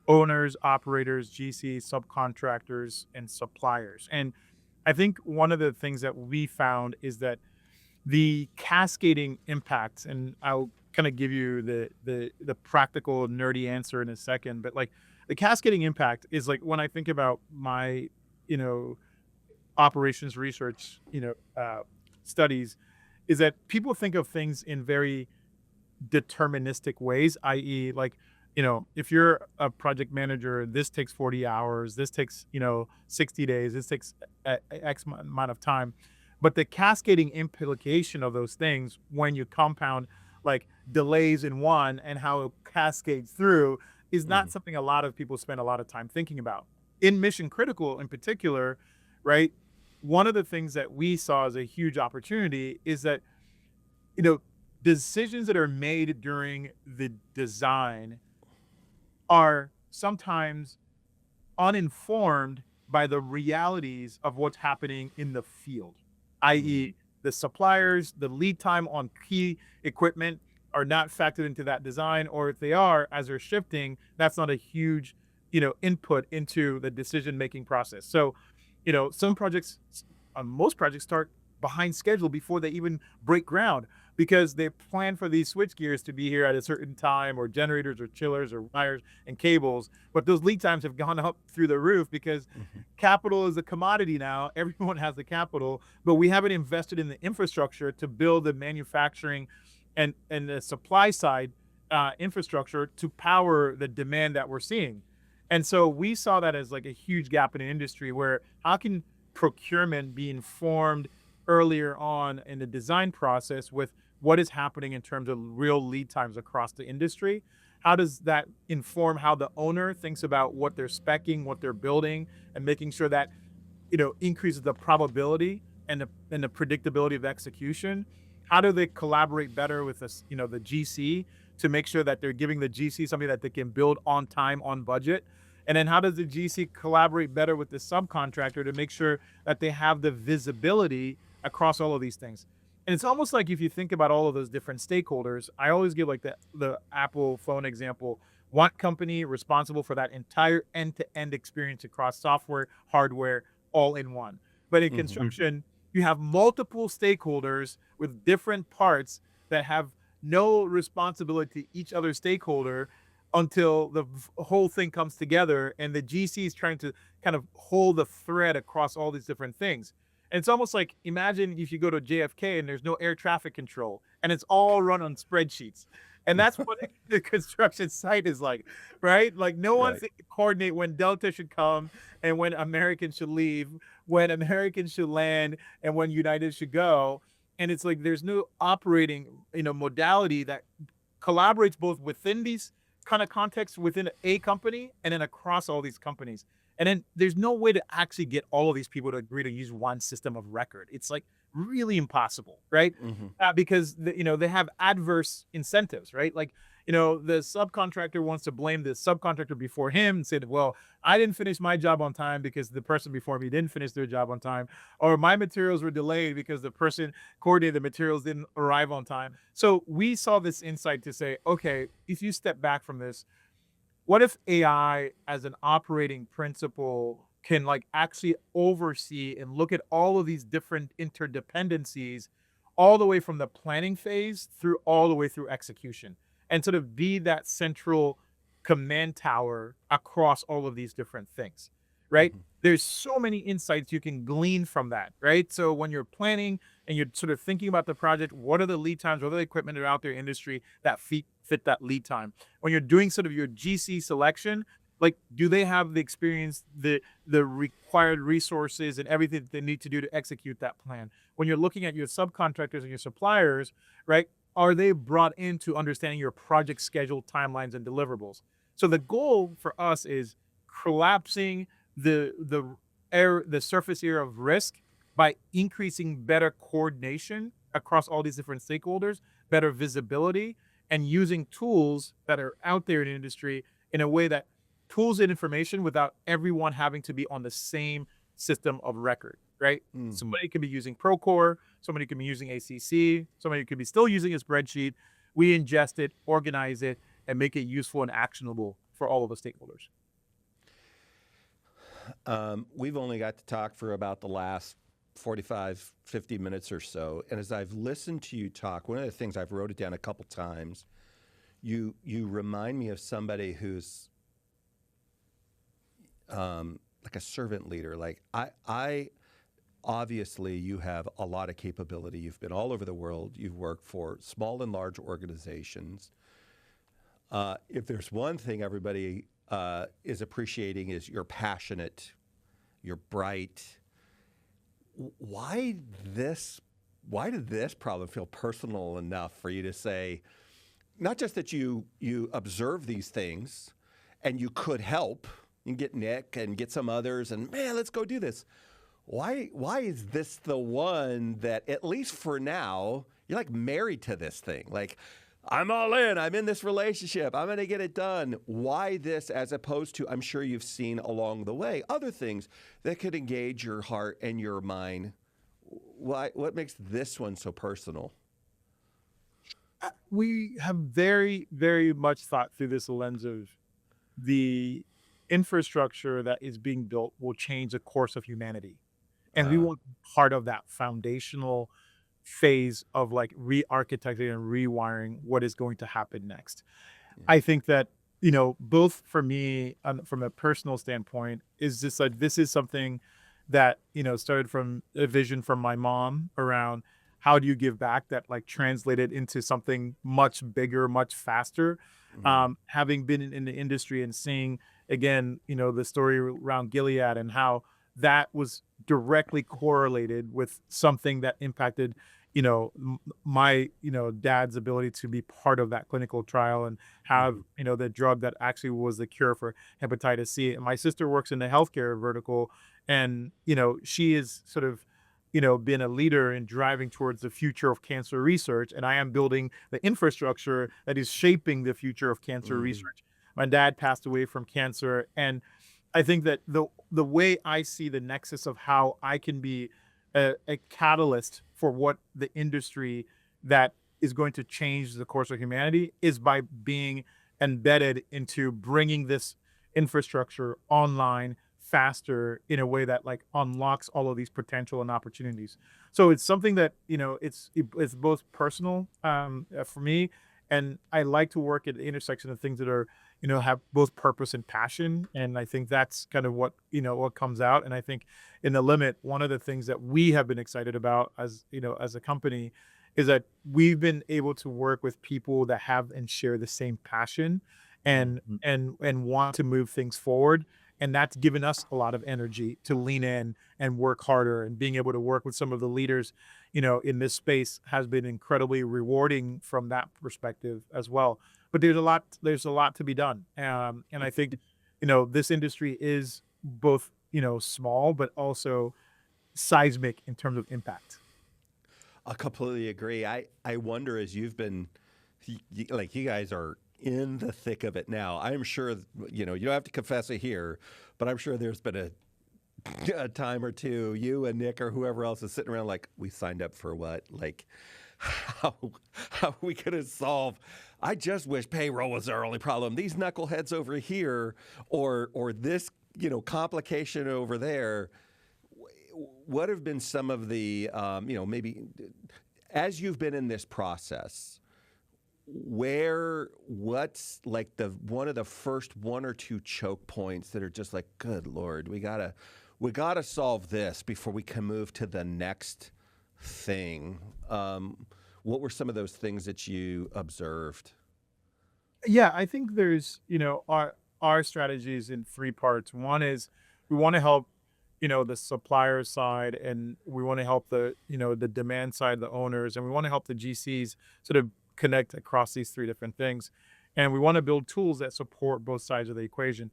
owners, operators, GCs, subcontractors, and suppliers. And I think one of the things that we found is that the cascading impacts, and I'll kind of give you the practical nerdy answer in a second, but like the cascading impact is like when I think about my, you know, operations research, studies, is that people think of things in very deterministic ways, i.e., like, if you're a project manager, this takes 40 hours, this takes, 60 days, this takes X amount of time. But the cascading implication of those things, when you compound like delays in one and how it cascades through is Hmm. not something a lot of people spend a lot of time thinking about. In mission critical in particular, right? One of the things that we saw as a huge opportunity is that, you know, decisions that are made during the design are sometimes uninformed by the realities of what's happening in the field, Hmm. i.e., the suppliers, the lead time on key equipment are not factored into that design, or if they are, as they're shifting, that's not a huge, input into the decision making process. So, some projects, most projects start behind schedule before they even break ground because they plan for these switch gears to be here at a certain time, or generators or chillers or wires and cables, but those lead times have gone up through the roof because Hmm. capital is a commodity now. Everyone has the capital, but we haven't invested in the infrastructure to build the manufacturing and the supply side infrastructure to power the demand that we're seeing. And so we saw that as like a huge gap in the industry where how can procurement be informed earlier on in the design process with what is happening in terms of real lead times across the industry? How does that inform how the owner thinks about what they're specing, what they're building, and making sure that increases the probability and the predictability of execution? How do they collaborate better with this, the GC, to make sure that they're giving the GC something that they can build on time, on budget? And then how does the GC collaborate better with the subcontractor to make sure that they have the visibility across all of these things? And it's almost like if you think about all of those different stakeholders, I always give like the Apple phone example. One company responsible for that entire end-to-end experience across software, hardware, all in one. But in Hmm. construction, you have multiple stakeholders with different parts that have no responsibility to each other stakeholder until the whole thing comes together, and the GC is trying to kind of hold the thread across all these different things. And it's almost like, imagine if you go to JFK and there's no air traffic control and it's all run on spreadsheets. And that's what the construction site is like, right? Like no one Right. can coordinate when Delta should come and when American should leave, when American should land and when United should go. And it's like there's no operating, modality that collaborates both within these kind of contexts within a company and then across all these companies. And then there's no way to actually get all of these people to agree to use one system of record. It's like really impossible, right? Hmm. Because they have adverse incentives, right? Like the subcontractor wants to blame the subcontractor before him and said, well, I didn't finish my job on time because the person before me didn't finish their job on time, or my materials were delayed because the person coordinated the materials didn't arrive on time. So we saw this insight to say, okay, if you step back from this, what if AI as an operating principle can like actually oversee and look at all of these different interdependencies all the way from the planning phase through all the way through execution, and sort of be that central command tower across all of these different things, right? Hmm. There's so many insights you can glean from that, right? So when you're planning and you're sort of thinking about the project, what are the lead times, what are the equipment that are out there in industry that fit that lead time? When you're doing sort of your GC selection, like do they have the experience, the required resources and everything that they need to do to execute that plan? When you're looking at your subcontractors and your suppliers, right? Are they brought into understanding your project schedule, timelines, and deliverables? So the goal for us is collapsing the surface area of risk by increasing better coordination across all these different stakeholders, better visibility, and using tools that are out there in the industry in a way that tools and information without everyone having to be on the same system of record, right? Hmm. Somebody could be using Procore, somebody could be using ACC, somebody could be still using a spreadsheet. We ingest it, organize it, and make it useful and actionable for all of the stakeholders. We've only got to talk for about the last 45, 50 minutes or so. And as I've listened to you talk, one of the things I've wrote it down a couple times, you remind me of somebody who's like a servant leader. Like I obviously you have a lot of capability. You've been all over the world. You've worked for small and large organizations. If there's one thing everybody is appreciating is you're passionate, you're bright. Why this why did this problem feel personal enough for you to say, not just that you observe these things and you could help and get Nick and get some others and man, let's go do this. Why is this the one that, at least for now, you're like married to this thing? Like, I'm all in. I'm in this relationship. I'm going to get it done. Why this, as opposed to, I'm sure you've seen along the way, other things that could engage your heart and your mind? What makes this one so personal? We have very, very much thought through this lens of the infrastructure that is being built will change the course of humanity. And we Uh, want part of that foundational phase of like re-architecting and rewiring what is going to happen next. yeah. I think that, both for me from a personal standpoint, is just like this is something that, started from a vision from my mom around how do you give back that like translated into something much bigger, much faster. Mhm. Having been in the industry and seeing again, the story around Gilead and how that was directly correlated with something that impacted my dad's ability to be part of that clinical trial and have Mhm. the drug that actually was the cure for hepatitis C. And my sister works in the healthcare vertical, and she is sort of been a leader in driving towards the future of cancer research, and I am building the infrastructure that is shaping the future of cancer Mhm. research. My dad passed away from cancer, and I think that the way I see the nexus of how I can be a catalyst for what the industry that is going to change the course of humanity is by being embedded into bringing this infrastructure online faster in a way that like unlocks all of these potential and opportunities. So it's something that it's both personal for me, and I like to work at the intersection of things that are have both purpose and passion. And I think that's kind of what, what comes out. And I think in the limit, one of the things that we have been excited about as, as a company is that we've been able to work with people that have and share the same passion and Mhm. and want to move things forward. And that's given us a lot of energy to lean in and work harder, and being able to work with some of the leaders, in this space has been incredibly rewarding from that perspective as well. But there's a lot to be done. And I think, this industry is both, small, but also seismic in terms of impact. I completely agree. I wonder, as you've been, like, you guys are in the thick of it now. I'm sure, you don't have to confess it here, but I'm sure there's been a time or two, you and Nick or whoever else is sitting around like, we signed up for what? Like, how, how we could have solved. I just wish payroll was our only problem. These knuckleheads over here, or this, complication over there. What have been some of the, maybe as you've been in this process, what's like the one of the first one or two choke points that are just like, good Lord, we gotta solve this before we can move to the next thing. What were some of those things that you observed? Yeah, I think there's, our strategies in three parts. One is we want to help, the supplier side, and we want to help the demand side, the owners, and we want to help the GCs sort of connect across these three different things. And we want to build tools that support both sides of the equation.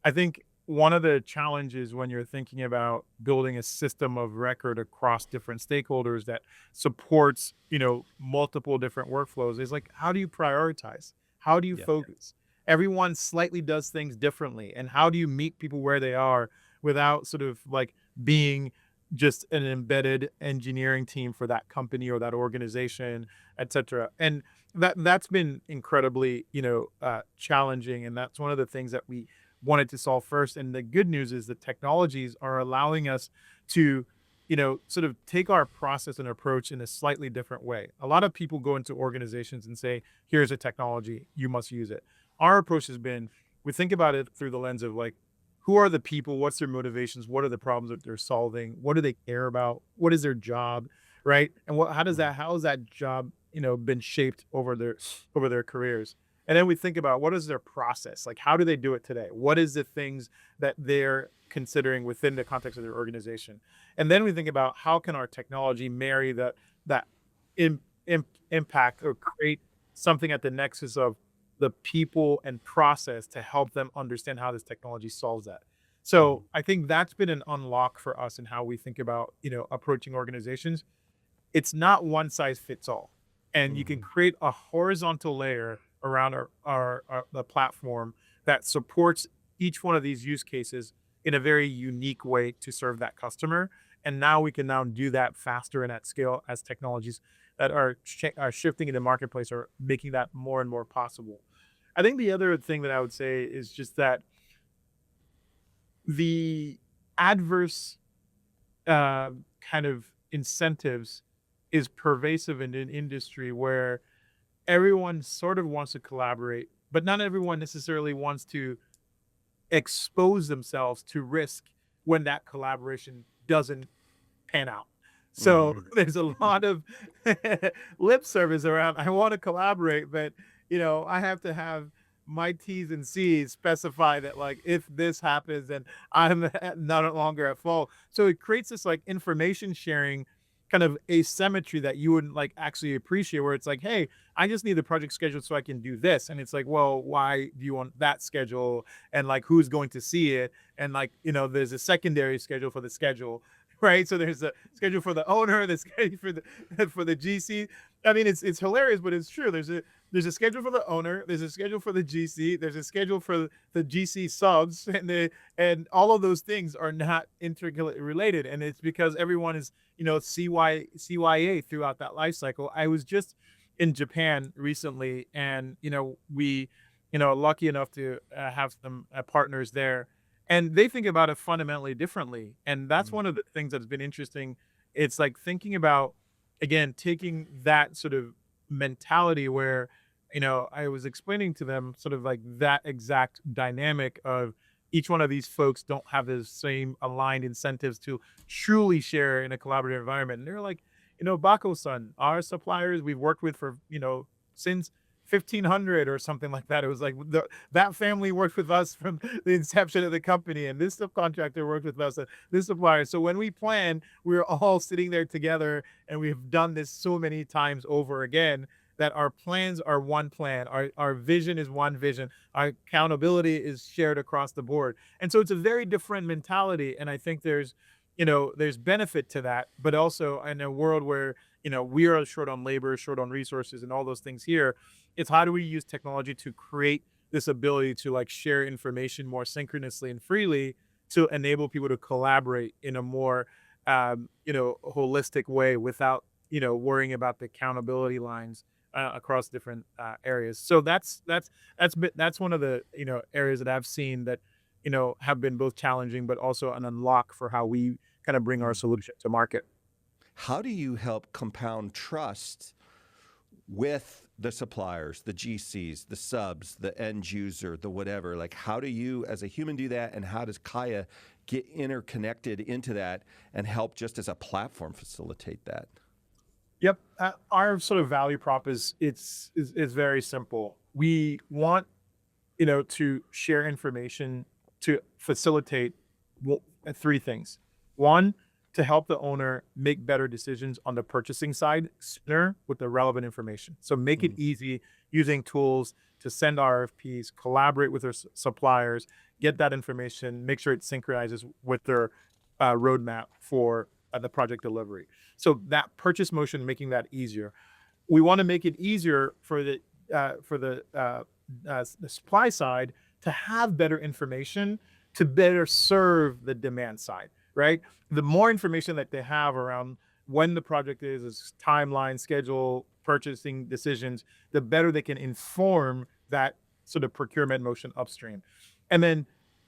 I think one of the challenges when you're thinking about building a system of record across different stakeholders that supports, multiple different workflows is like, how do you prioritize? How do you Yeah. focus? Everyone slightly does things differently. And how do you meet people where they are without sort of like being just an embedded engineering team for that company or that organization, et cetera? And that's been incredibly, challenging. And that's one of the things that we wanted to solve first. And the good news is that technologies are allowing us to, sort of take our process and approach in a slightly different way. A lot of people go into organizations and say, here's a technology, you must use it. Our approach has been, we think about it through the lens of like, who are the people? What's their motivations? What are the problems that they're solving? What do they care about? What is their job? Right. And Mhm. how has that job, been shaped over their careers? And then we think about what is their process? Like, how do they do it today? What is the things that they're considering within the context of their organization? And then we think about how can our technology marry that impact or create something at the nexus of the people and process to help them understand how this technology solves that. Mhm. So I think that's been an unlock for us in how we think about, approaching organizations. It's not one size fits all. And you can Mhm. create a horizontal layer around our the platform that supports each one of these use cases in a very unique way to serve that customer. And now we can now do that faster and at scale as technologies that are shifting in the marketplace are making that more and more possible. I think the other thing that I would say is just that the adverse kind of incentives is pervasive in an industry where everyone sort of wants to collaborate, but not everyone necessarily wants to expose themselves to risk when that collaboration doesn't pan out. So Mhm. there's a lot of lip service around, I want to collaborate, but I have to have my T's and C's specify that like if this happens then I'm no longer at fault. So it creates this like information sharing kind of asymmetry that you wouldn't like actually appreciate where it's like, hey, I just need the project scheduled so I can do this. And it's like, well, why do you want that schedule? And like who's going to see it? And like, there's a secondary schedule for the schedule, right? So there's a schedule for the owner, the schedule for the for the GC. I mean, it's hilarious, but it's true. There's a schedule for the owner, there's a schedule for the GC, there's a schedule for the GC subs, and all of those things are not intricately related. And it's because everyone is, CYA throughout that life cycle. I was just in Japan recently, and we, lucky enough to have some partners there, and they think about it fundamentally differently. And that's Mhm. one of the things that's been interesting. It's like thinking about, again, taking that sort of mentality where, I was explaining to them sort of like that exact dynamic of each one of these folks don't have the same aligned incentives to truly share in a collaborative environment. And they're like, Bako-san, our suppliers we've worked with for, since 1500 or something like that. It was like that family worked with us from the inception of the company, and this subcontractor worked with us, and this supplier. So when we plan, we're all sitting there together, and we've done this so many times over again that our plans are one plan, our vision is one vision, our accountability is shared across the board. And so it's a very different mentality. And I think there's benefit to that, but also in a world where, we are short on labor, short on resources, and all those things here, it's how do we use technology to create this ability to like share information more synchronously and freely to enable people to collaborate in a more holistic way without worrying about the accountability lines across different areas. So that's one of the areas that I've seen that have been both challenging but also an unlock for how we kind of bring our Mhm. solution to market. How do you help compound trust with the suppliers, the GCs, the subs, the end user, the whatever? Like, how do you as a human do that? And how does Kaya get interconnected into that and help just as a platform facilitate that? Yep. Our sort of value prop is very simple. We want to share information to facilitate three things. One, to help the owner make better decisions on the purchasing side sooner with the relevant information. So make it Mhm. easy using tools to send RFPs, collaborate with their suppliers, get that information, make sure it synchronizes with their roadmap for the project delivery. So that purchase motion, making that easier. We want to make it easier for the supply side to have better information to better serve the demand side, right? The more information that they have around when the project is timeline, schedule, purchasing decisions, the better they can inform that sort of procurement motion upstream. And then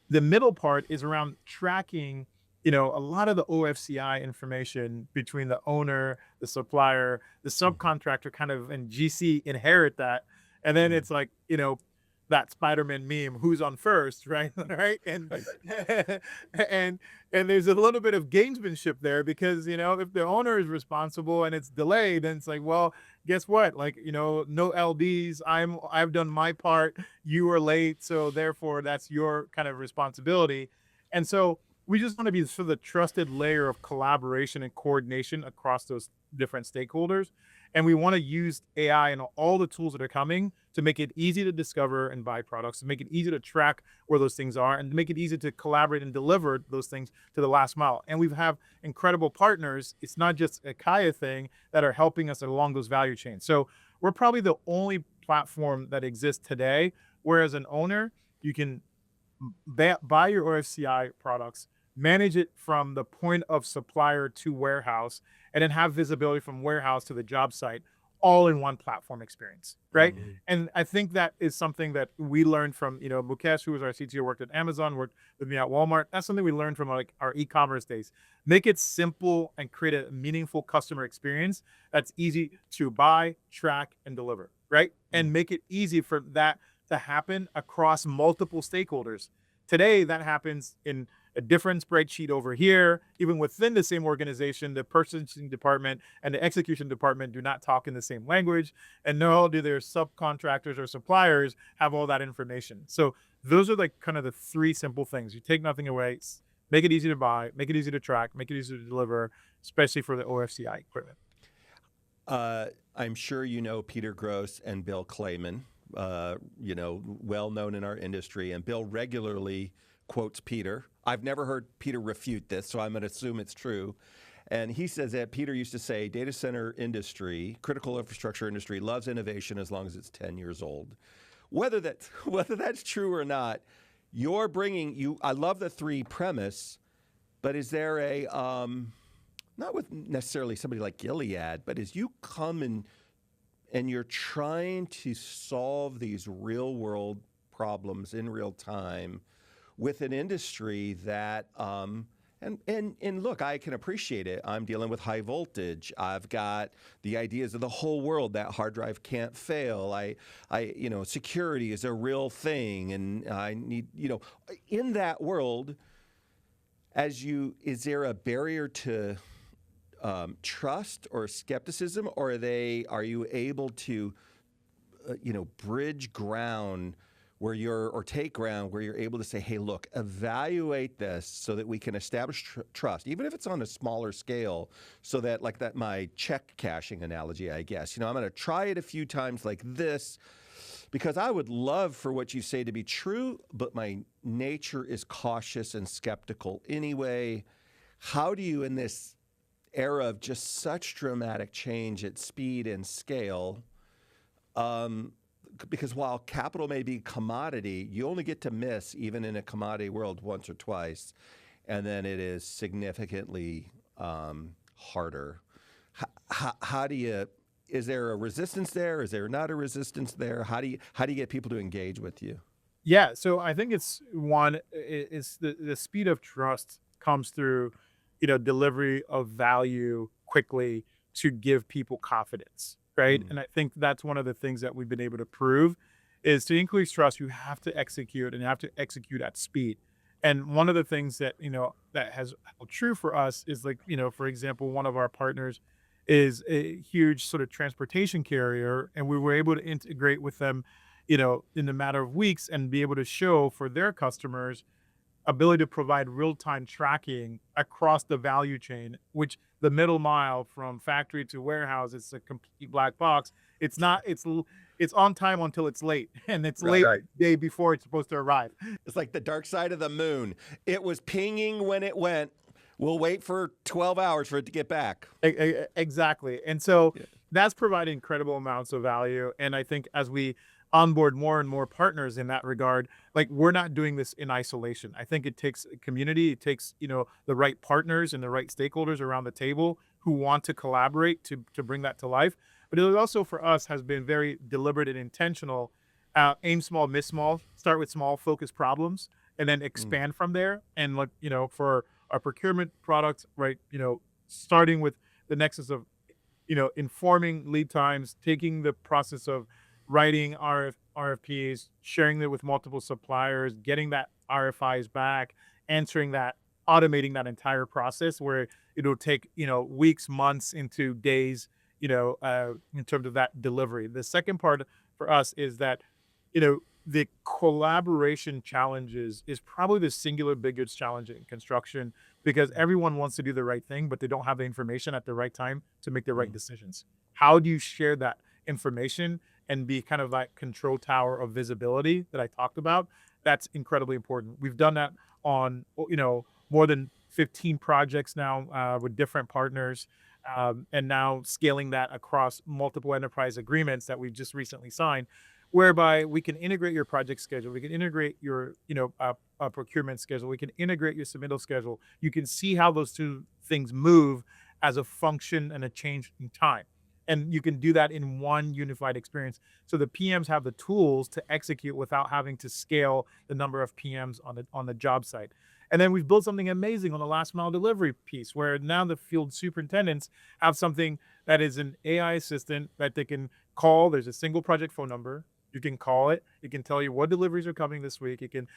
the middle part is around tracking, a lot of the OFCI information between the owner, the supplier, the Mhm. subcontractor kind of, and GC inherit that. And then Mhm. it's like, that Spider-Man meme, who's on first, right? Right. And Right. and and there's a little bit of gamesmanship there because, if the owner is responsible and it's delayed, then it's like, well, guess what? Like, no LDs. I've done my part. You were late, so therefore that's your kind of responsibility. And so we just want to be sort of the trusted layer of collaboration and coordination across those different stakeholders. And we want to use AI and all the tools that are coming to make it easy to discover and buy products, to make it easy to track where those things are, and to make it easy to collaborate and deliver those things to the last mile. And we have incredible partners. It's not just a Kaya thing that are helping us along those value chains. So we're probably the only platform that exists today where as an owner, you can buy your OFCI products, manage it from the point of supplier to warehouse, and then have visibility from warehouse to the job site, all in one platform experience, right? Mhm. And I think that is something that we learned from, Mukesh, who was our CTO, worked at Amazon, worked with me at Walmart. That's something we learned from like our e-commerce days. Make it simple and create a meaningful customer experience that's easy to buy, track, and deliver, right? And make it easy for that to happen across multiple stakeholders. Today, that happens in a different spreadsheet over here. Even within the same organization, the purchasing department and the execution department do not talk in the same language, and nor do their subcontractors or suppliers have all that information. So those are like kind of the three simple things. You take nothing away, make it easy to buy, make it easy to track, make it easy to deliver, especially for the OFCI equipment. I'm sure you know Peter Gross and Bill Clayman, well known in our industry, and Bill regularly quotes Peter. I've never heard Peter refute this, so I'm going to assume it's true. And he says that Peter used to say, data center industry, critical infrastructure industry, loves innovation as long as it's 10 years old. Whether that's true or not, you're bringing you. I love the three premise, but is there a not with necessarily somebody like Gilead, but as you come and you're trying to solve these real world problems in real time with an industry that and look, I can appreciate it. I'm dealing with high voltage. I've got the ideas of the whole world that hard drive can't fail. Security is a real thing, and I need, in that world, is there a barrier to trust or skepticism, or are you able to, bridge ground take ground where you're able to say, hey, look, evaluate this so that we can establish trust, even if it's on a smaller scale, so that my check cashing analogy, I guess, I'm going to try it a few times like this, because I would love for what you say to be true, but my nature is cautious and skeptical anyway. How do you, in this era of just such dramatic change at speed and scale, because while capital may be commodity, you only get to miss, even in a commodity world, once or twice, and then it is significantly harder. How do you? Is there a resistance there? Is there not a resistance there? How do you get people to engage with you? Yeah, so I think it's the speed of trust comes through, delivery of value quickly to give people confidence, right? And I think that's one of the things that we've been able to prove is to increase trust, you have to execute, and you have to execute at speed. And one of the things that, that has held true for us is for example, one of our partners is a huge sort of transportation carrier, and we were able to integrate with them, in a matter of weeks and be able to show for their customers ability to provide real-time tracking across the value chain, which the middle mile from factory to warehouse, it's a complete black box. It's not, it's on time until it's late, and it's late the day before it's supposed to arrive. It's like the dark side of the moon. It was pinging when it went. We'll wait for 12 hours for it to get back. Exactly. And so that's providing incredible amounts of value. And I think as we onboard more and more partners in that regard, we're not doing this in isolation. I think it takes a community, it takes, the right partners and the right stakeholders around the table who want to collaborate to bring that to life. But it also for us has been very deliberate and intentional. Aim small, miss small, start with small focused problems, and then expand from there. And for our procurement products, right, starting with the nexus of, informing lead times, taking the process of writing RFPs, sharing it with multiple suppliers, getting that RFIs back, answering that, automating that entire process where it'll take, weeks, months into days, in terms of that delivery. The second part for us is that, the collaboration challenges is probably the singular biggest challenge in construction because everyone wants to do the right thing, but they don't have the information at the right time to make the right Mm. decisions. How do you share that information and be kind of like control tower of visibility that I talked about? That's incredibly important. We've done that on, more than 15 projects now with different partners, and now scaling that across multiple enterprise agreements that we've just recently signed, whereby we can integrate your project schedule, we can integrate your procurement schedule, we can integrate your submittal schedule. You can see how those two things move as a function and a change in time, and you can do that in one unified experience, so the PMs have the tools to execute without having to scale the number of PMs on the job site. And then we've built something amazing on the last mile delivery piece, where now the field superintendents have something that is an AI assistant that they can call. There's a single project phone number. You can call it. It can tell you what deliveries are coming this week. It can,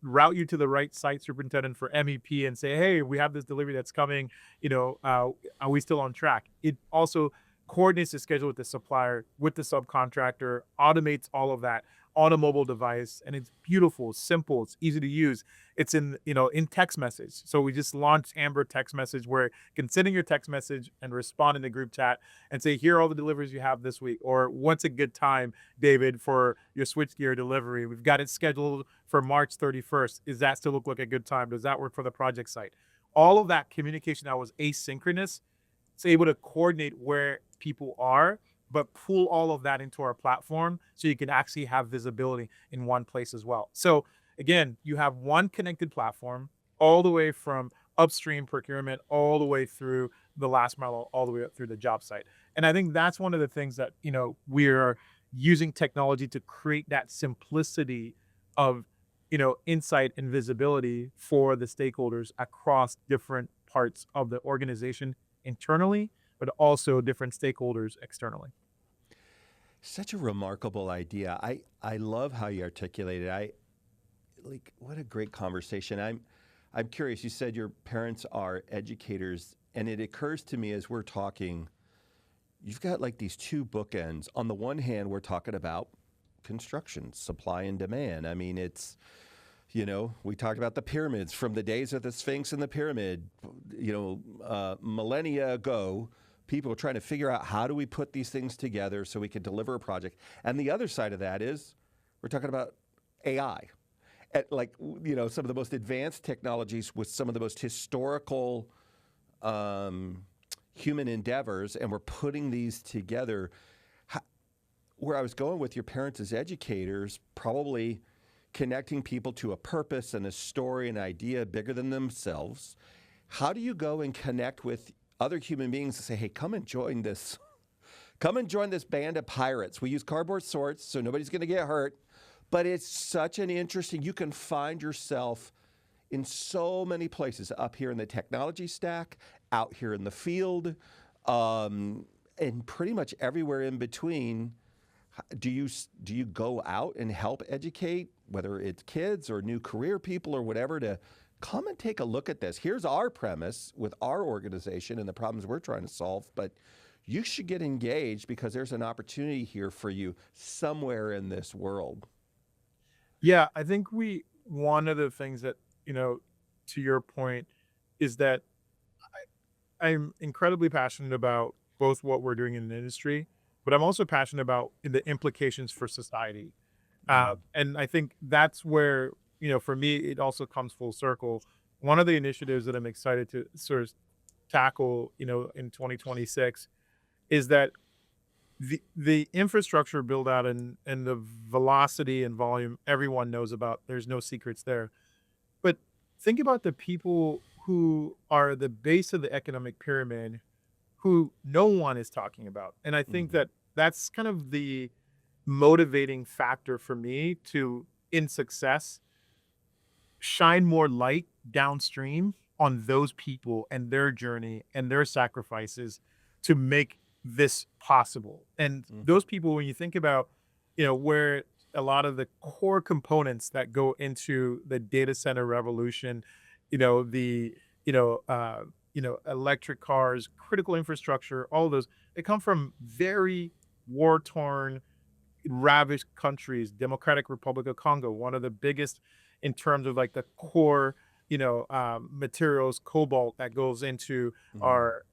route you to the right site superintendent for MEP and say, hey, we have this delivery that's coming. Are we still on track? It also coordinates the schedule with the supplier, with the subcontractor, automates all of that on a mobile device, and it's beautiful, simple, it's easy to use. It's in text message. So we just launched Amber text message, where you can send in your text message and respond in the group chat and say, here are all the deliveries you have this week, or what's a good time, David, for your switchgear delivery? We've got it scheduled for March 31st. Is that still look like a good time? Does that work for the project site? All of that communication that was asynchronous, it's able to coordinate where people are, but pull all of that into our platform so you can actually have visibility in one place as well. So again, you have one connected platform all the way from upstream procurement all the way through the last mile, all the way up through the job site. And I think that's one of the things that, we're using technology to create that simplicity of, insight and visibility for the stakeholders across different parts of the organization internally, but also different stakeholders externally. Such a remarkable idea. I love how you articulate it. What a great conversation. I'm curious. You said your parents are educators, and it occurs to me as we're talking, you've got like these two bookends. On the one hand, we're talking about construction, supply and demand. I mean, we talked about the pyramids from the days of the Sphinx and the pyramid, millennia ago. People are trying to figure out, how do we put these things together so we can deliver a project. And the other side of that is we're talking about AI. Some of the most advanced technologies with some of the most historical human endeavors, and we're putting these together. Where I was going with your parents as educators, probably connecting people to a purpose and a story, an idea bigger than themselves. How do you go and connect with other human beings and say, hey, come and join this? Come and join this band of pirates. We use cardboard swords, so nobody's going to get hurt. But it's such an interesting, you can find yourself in so many places, up here in the technology stack, out here in the field, and pretty much everywhere in between. Do you go out and help educate, whether it's kids or new career people or whatever, to come and take a look at this? Here's our premise with our organization and the problems we're trying to solve, but you should get engaged because there's an opportunity here for you somewhere in this world. Yeah, I think one of the things that, to your point, is that I'm incredibly passionate about both what we're doing in the industry, but I'm also passionate about the implications for society. And I think that's where, for me, it also comes full circle. One of the initiatives that I'm excited to sort of tackle, in 2026, is that the infrastructure build out and the velocity and volume everyone knows about. There's no secrets there. But think about the people who are the base of the economic pyramid who no one is talking about. And I think Mm-hmm. that that's kind of the motivating factor for me to, in success, shine more light downstream on those people and their journey and their sacrifices to make this possible. And Mm-hmm. those people, when you think about, where a lot of the core components that go into the data center revolution, the electric cars, critical infrastructure, all of those, they come from very war torn, ravished countries, Democratic Republic of Congo, one of the biggest in terms of like the core, materials, cobalt that goes into Mhm.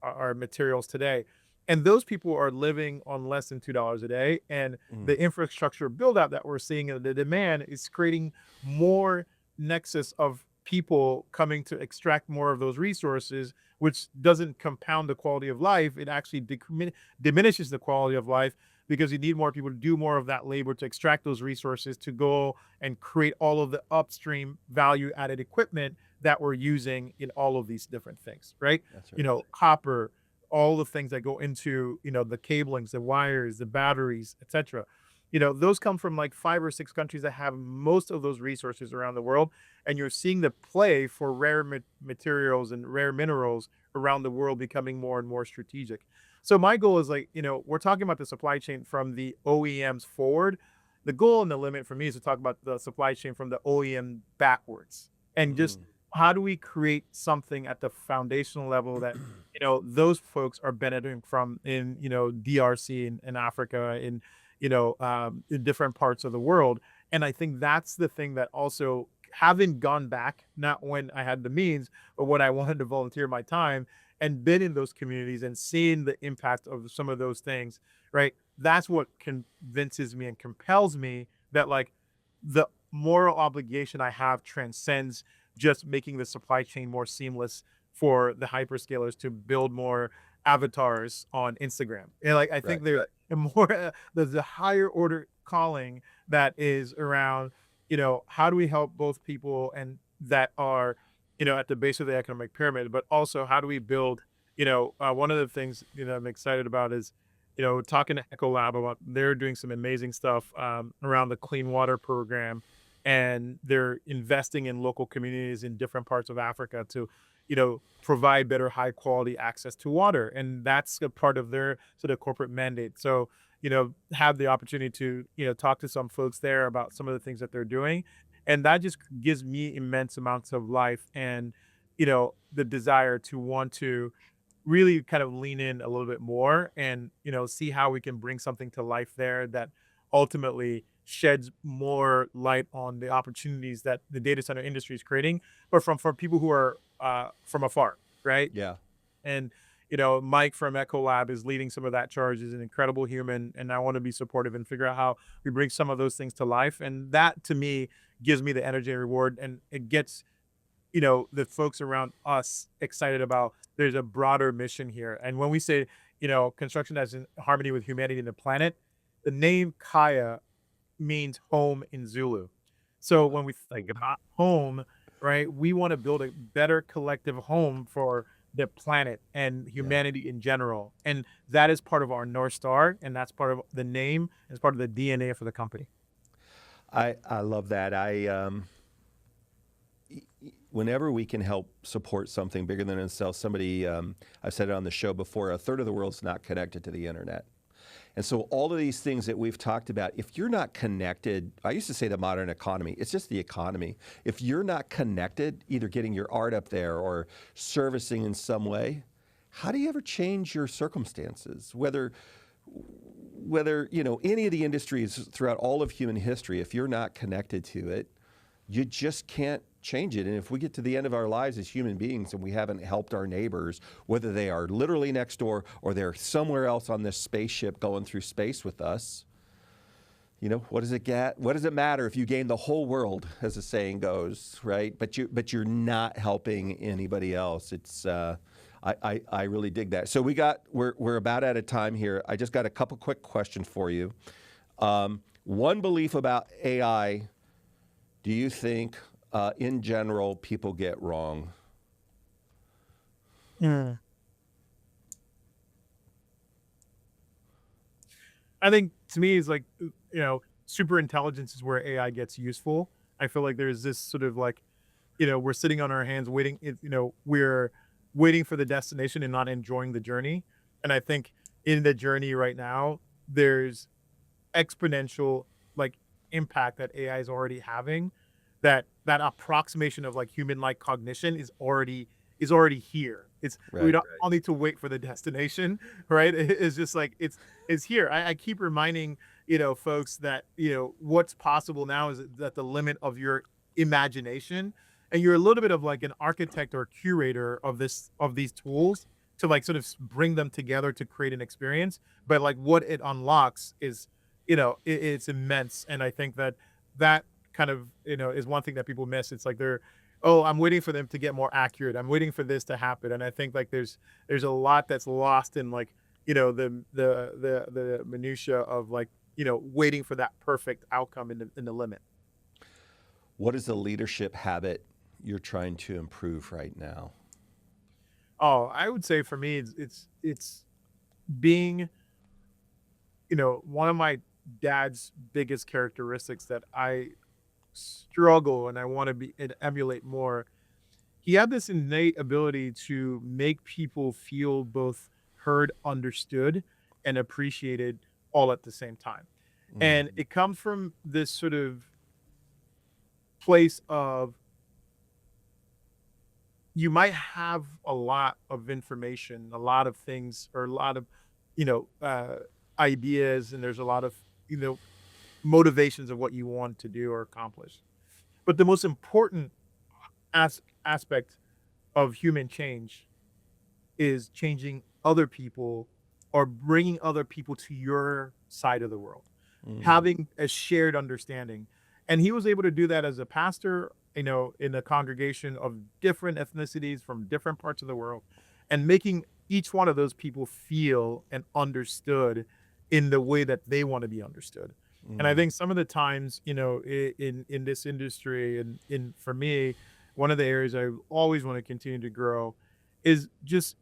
our materials today. And those people are living on less than $2 a day. And Mm. the infrastructure build out that we're seeing in the demand is creating more nexus of people coming to extract more of those resources, which doesn't compound the quality of life. It actually diminishes the quality of life because you need more people to do more of that labor to extract those resources to go and create all of the upstream value added equipment that we're using in all of these different things, right? That's right. Copper, all the things that go into, the cablings, the wires, the batteries, etc. Those come from like 5 or 6 countries that have most of those resources around the world. And you're seeing the play for rare materials and rare minerals around the world becoming more and more strategic. So my goal is like, we're talking about the supply chain from the OEMs forward. The goal and the limit for me is to talk about the supply chain from the OEM backwards and just Mm. how do we create something at the foundational level that, those folks are benefiting from in, DRC in Africa, in different parts of the world. And I think that's the thing that also having gone back, not when I had the means, but when I wanted to volunteer my time and been in those communities and seeing the impact of some of those things, right? That's what convinces me and compels me that like the moral obligation I have transcends just making the supply chain more seamless for the hyperscalers to build more avatars on Instagram. And like I Right. think there's a more there's a higher order calling that is around, how do we help both people and that are, at the base of the economic pyramid, but also how do we build, one of the things, I'm excited about is, talking to Ecolab about they're doing some amazing stuff around the clean water program, and they're investing in local communities in different parts of Africa to, provide better high quality access to water, and that's a part of their sort of corporate mandate. So, have the opportunity to, talk to some folks there about some of the things that they're doing, and that just gives me immense amounts of life and, the desire to want to really kind of lean in a little bit more and, see how we can bring something to life there that ultimately sheds more light on the opportunities that the data center industry is creating, but from for people who are from afar, right? Yeah. And Mike from Ecolab is leading some of that charge. Is an incredible human, and I want to be supportive and figure out how we bring some of those things to life. And that to me gives me the energy and reward, and it gets the folks around us excited about there's a broader mission here. And when we say, construction as in harmony with humanity and the planet, the name Kaya means home in Zulu. So when we think about home, right, we want to build a better collective home for the planet and Yeah. humanity in general. And that is part of our North Star, and that's part of the name, as part of the DNA for the company. I love that. Whenever we can help support something bigger than itself, I've said it on the show before, a third of the world's not connected to the internet. And so all of these things that we've talked about, if you're not connected, I used to say the modern economy, it's just the economy. If you're not connected, either getting your art up there or servicing in some way, how do you ever change your circumstances? Whether any of the industries throughout all of human history, if you're not connected to it, you just can't change it. And if we get to the end of our lives as human beings and we haven't helped our neighbors, whether they are literally next door or they're somewhere else on this spaceship going through space with us, what does it get? What does it matter if you gain the whole world, as the saying goes, right? But you're not helping anybody else. It's I really dig that. So we're about out of time here. I just got a couple quick questions for you. One belief about AI, do you think in general people get wrong? Mm. I think to me is like, super intelligence is where AI gets useful. I feel like there's this sort of like, we're sitting on our hands waiting, we're waiting for the destination and not enjoying the journey. And I think in the journey right now, there's exponential like impact that AI is already having. That approximation of like human like cognition is already here. We Right. don't all need to wait for the destination, right? It's just like it's here. I keep reminding folks that, what's possible now is that the limit of your imagination, and you're a little bit of like an architect or curator of these tools to like sort of bring them together to create an experience. But like what it unlocks is, it's immense. And I think that kind of, is one thing that people miss. It's like oh, I'm waiting for them to get more accurate. I'm waiting for this to happen. And I think like there's a lot that's lost in like, the minutia of like, waiting for that perfect outcome in the limit. What is the leadership habit you're trying to improve right now? Oh, I would say for me, it's being, one of my dad's biggest characteristics that I struggle and I want to be and emulate more. He had this innate ability to make people feel both heard, understood, and appreciated all at the same time. And Mm, it comes from this sort of place of, you might have a lot of information, a lot of things, or a lot of, you know, uh, ideas, and there's a lot of, you know, motivations of what you want to do or accomplish. But the most important aspect of human change is changing other people or bringing other people to your side of the world, mm, having a shared understanding. And he was able to do that as a pastor, in a congregation of different ethnicities from different parts of the world, and making each one of those people feel and understood in the way that they want to be understood. And I mm. think some of the times, in this industry, and in for me, one of the areas I always want to continue to grow is just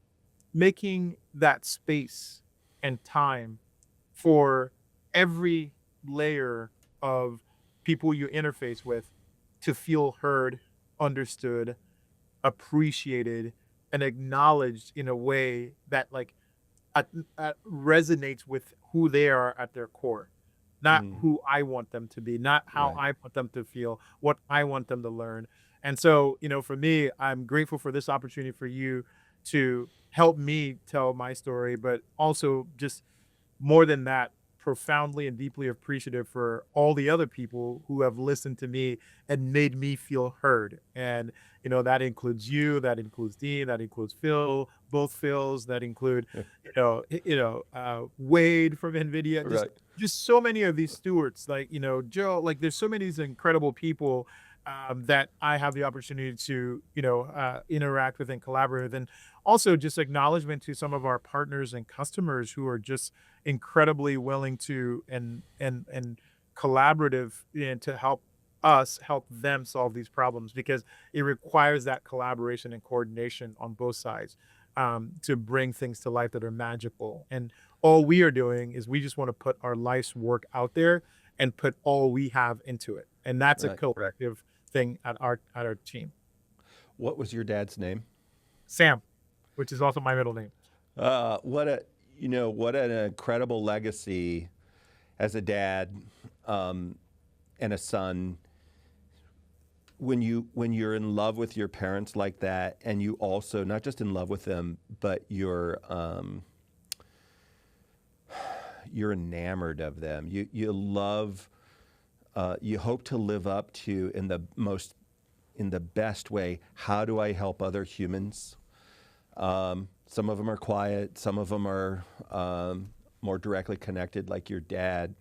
making that space and time for every layer of people you interface with to feel heard, understood, appreciated, and acknowledged in a way that like resonates with who they are at their core, not Mm, who I want them to be, not how right. I want them to feel, what I want them to learn. And so, for me, I'm grateful for this opportunity for you to help me tell my story, but also just more than that, profoundly and deeply appreciative for all the other people who have listened to me and made me feel heard. And, that includes you, that includes Dean, that includes Phil, both Phils, that include, Wade from NVIDIA, just Right. just so many of these stewards, like, Joe, like there's so many of these incredible people that I have the opportunity to, interact with and collaborate with. And also just acknowledgement to some of our partners and customers who are just incredibly willing to and collaborative, and to help us help them solve these problems, because it requires that collaboration and coordination on both sides, to bring things to life that are magical. And all we are doing is we just want to put our life's work out there and put all we have into it, and that's a Right. collective thing at our team. What was your dad's name? Sam, which is also my middle name. What a what an incredible legacy as a dad, um, and a son. When you're in love with your parents like that, and you also not just in love with them, but you're enamored of them. You love. You hope to live up to in the best way. How do I help other humans? Some of them are quiet. Some of them are more directly connected, like your dad.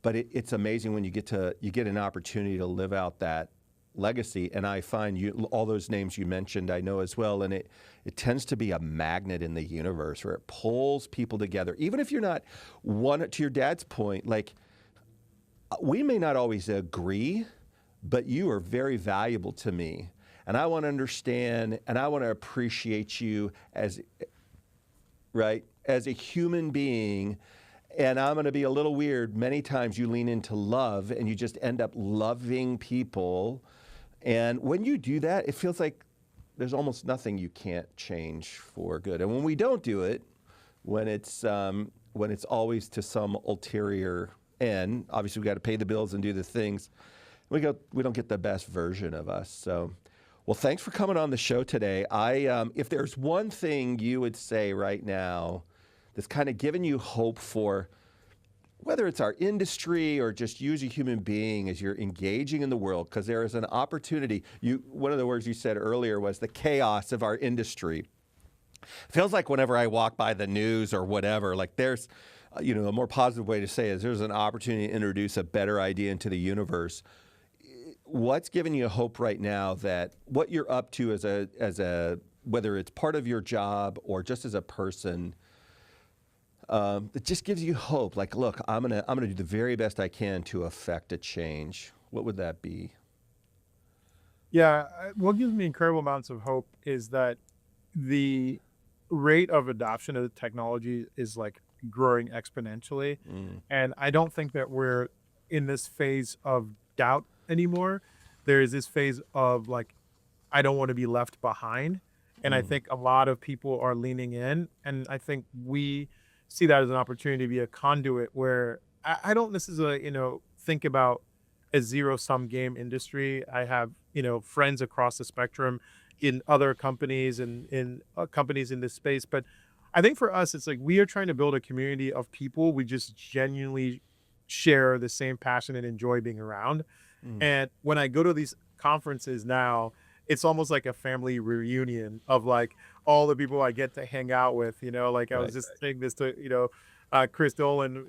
But it's amazing when you get an opportunity to live out that legacy. And I find all those names you mentioned, I know as well. And it tends to be a magnet in the universe where it pulls people together. Even if you're not one, to your dad's point, like we may not always agree, but you are very valuable to me. And I want to understand and I want to appreciate you as a human being. And I'm going to be a little weird. Many times you lean into love and you just end up loving people. And when you do that, it feels like there's almost nothing you can't change for good. And when we don't do it, when it's always to some ulterior end, obviously we got to pay the bills and do the things. We don't get the best version of us. So, well, thanks for coming on the show today. If there's one thing you would say right now that's kind of giving you hope for whether it's our industry or just you as a human being as you're engaging in the world, because there is an opportunity. One of the words you said earlier was the chaos of our industry. Feels like whenever I walk by the news or whatever, like there's, a more positive way to say it is there's an opportunity to introduce a better idea into the universe. What's giving you hope right now that what you're up to as a whether it's part of your job or just as a person, it just gives you hope. Like, look, I'm gonna do the very best I can to affect a change. What would that be? Yeah, what gives me incredible amounts of hope is that the rate of adoption of the technology is like growing exponentially. Mm, And I don't think that we're in this phase of doubt anymore. There is this phase of like, I don't want to be left behind. And I mm, think a lot of people are leaning in. And I think we see that as an opportunity to be a conduit where I don't necessarily, think about a zero sum game industry. I have, friends across the spectrum in other companies and in companies in this space. But I think for us, it's like we are trying to build a community of people we just genuinely share the same passion and enjoy being around. mm. And when I go to these conferences now, it's almost like a family reunion of like all the people I get to hang out with. Like I was Right. just saying this to, Chris Dolan,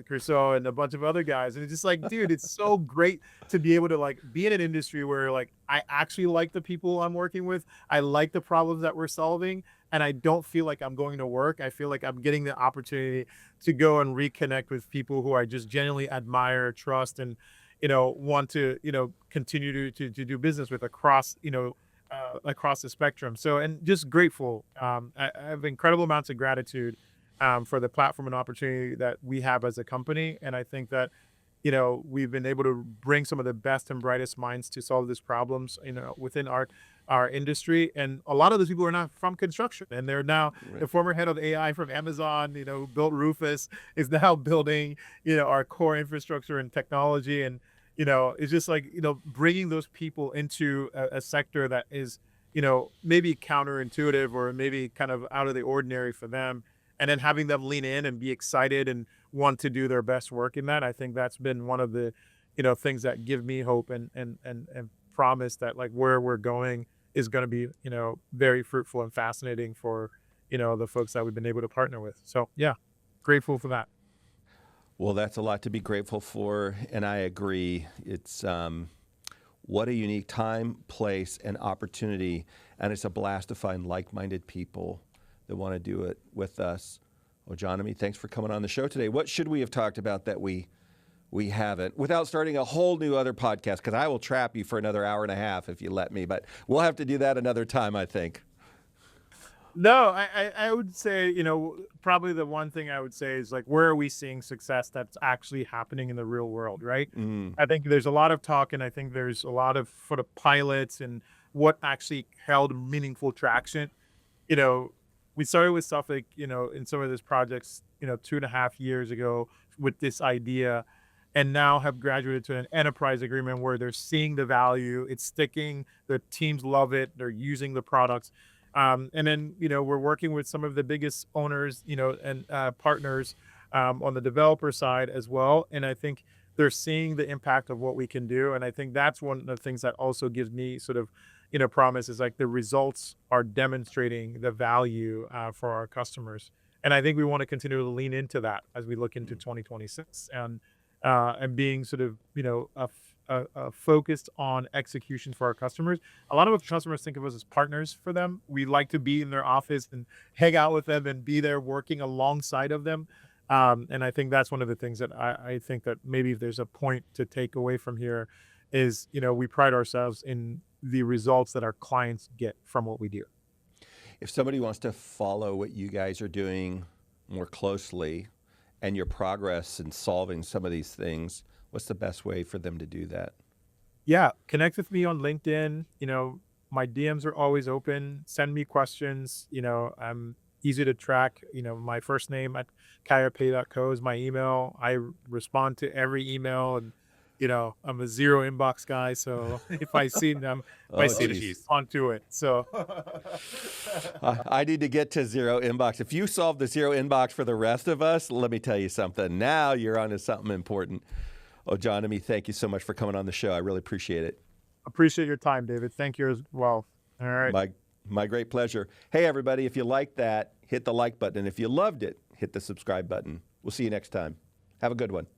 Crusoe and a bunch of other guys. And it's just like, dude, it's so great to be able to like be in an industry where like I actually like the people I'm working with. I like the problems that we're solving. And I don't feel like I'm going to work. I feel like I'm getting the opportunity to go and reconnect with people who I just genuinely admire, trust, and want to continue to do business with across across the spectrum. So and just grateful. I have incredible amounts of gratitude for the platform and opportunity that we have as a company, and I think that we've been able to bring some of the best and brightest minds to solve these problems within our industry. And a lot of those people are not from construction, and they're now Right. the former head of AI from Amazon, who built Rufus, is now building our core infrastructure and technology. And it's just like bringing those people into a sector that is maybe counterintuitive or maybe kind of out of the ordinary for them, and then having them lean in and be excited and want to do their best work in that. I think that's been one of the things that give me hope and promise that like where we're going is going to be very fruitful and fascinating for the folks that we've been able to partner with. So yeah, grateful for that. Well, that's a lot to be grateful for, and I agree. It's what a unique time, place, and opportunity, and it's a blast to find like-minded people that want to do it with us. Ojonimi, thanks for coming on the show today. What should we have talked about that we haven't, without starting a whole new other podcast? Because I will trap you for another hour and a half if you let me, but we'll have to do that another time, I think. No, I would say, probably the one thing I would say is like, where are we seeing success that's actually happening in the real world, right? Mm, I think there's a lot of talk, and I think there's a lot of sort of pilots and what actually held meaningful traction. You know, we started with Suffolk, in some of these projects, 2.5 years ago with this idea, and now have graduated to an enterprise agreement where they're seeing the value, it's sticking, the teams love it, they're using the products. And then, we're working with some of the biggest owners, and partners on the developer side as well. And I think they're seeing the impact of what we can do. And I think that's one of the things that also gives me sort of, promise is like the results are demonstrating the value for our customers. And I think we want to continue to lean into that as we look into 2026 and being sort of, focused on execution for our customers. A lot of our customers think of us as partners for them. We like to be in their office and hang out with them and be there working alongside of them. And I think that's one of the things that I think that maybe if there's a point to take away from here is, we pride ourselves in the results that our clients get from what we do. If somebody wants to follow what you guys are doing more closely and your progress in solving some of these things, what's the best way for them to do that? Yeah, connect with me on LinkedIn. My DMs are always open. Send me questions. I'm easy to track. My first name at kayapay.co is my email. I respond to every email, and I'm a zero inbox guy. So if I see them, my Oh, city's geez. onto it. So I need to get to zero inbox. If you solve the zero inbox for the rest of us, let me tell you something. Now you're onto something important. Ojonimi, thank you so much for coming on the show. I really appreciate it. appreciate your time, David. Thank you as well. All right. My great pleasure. Hey, everybody, if you liked that, hit the like button. And if you loved it, hit the subscribe button. We'll see you next time. Have a good one.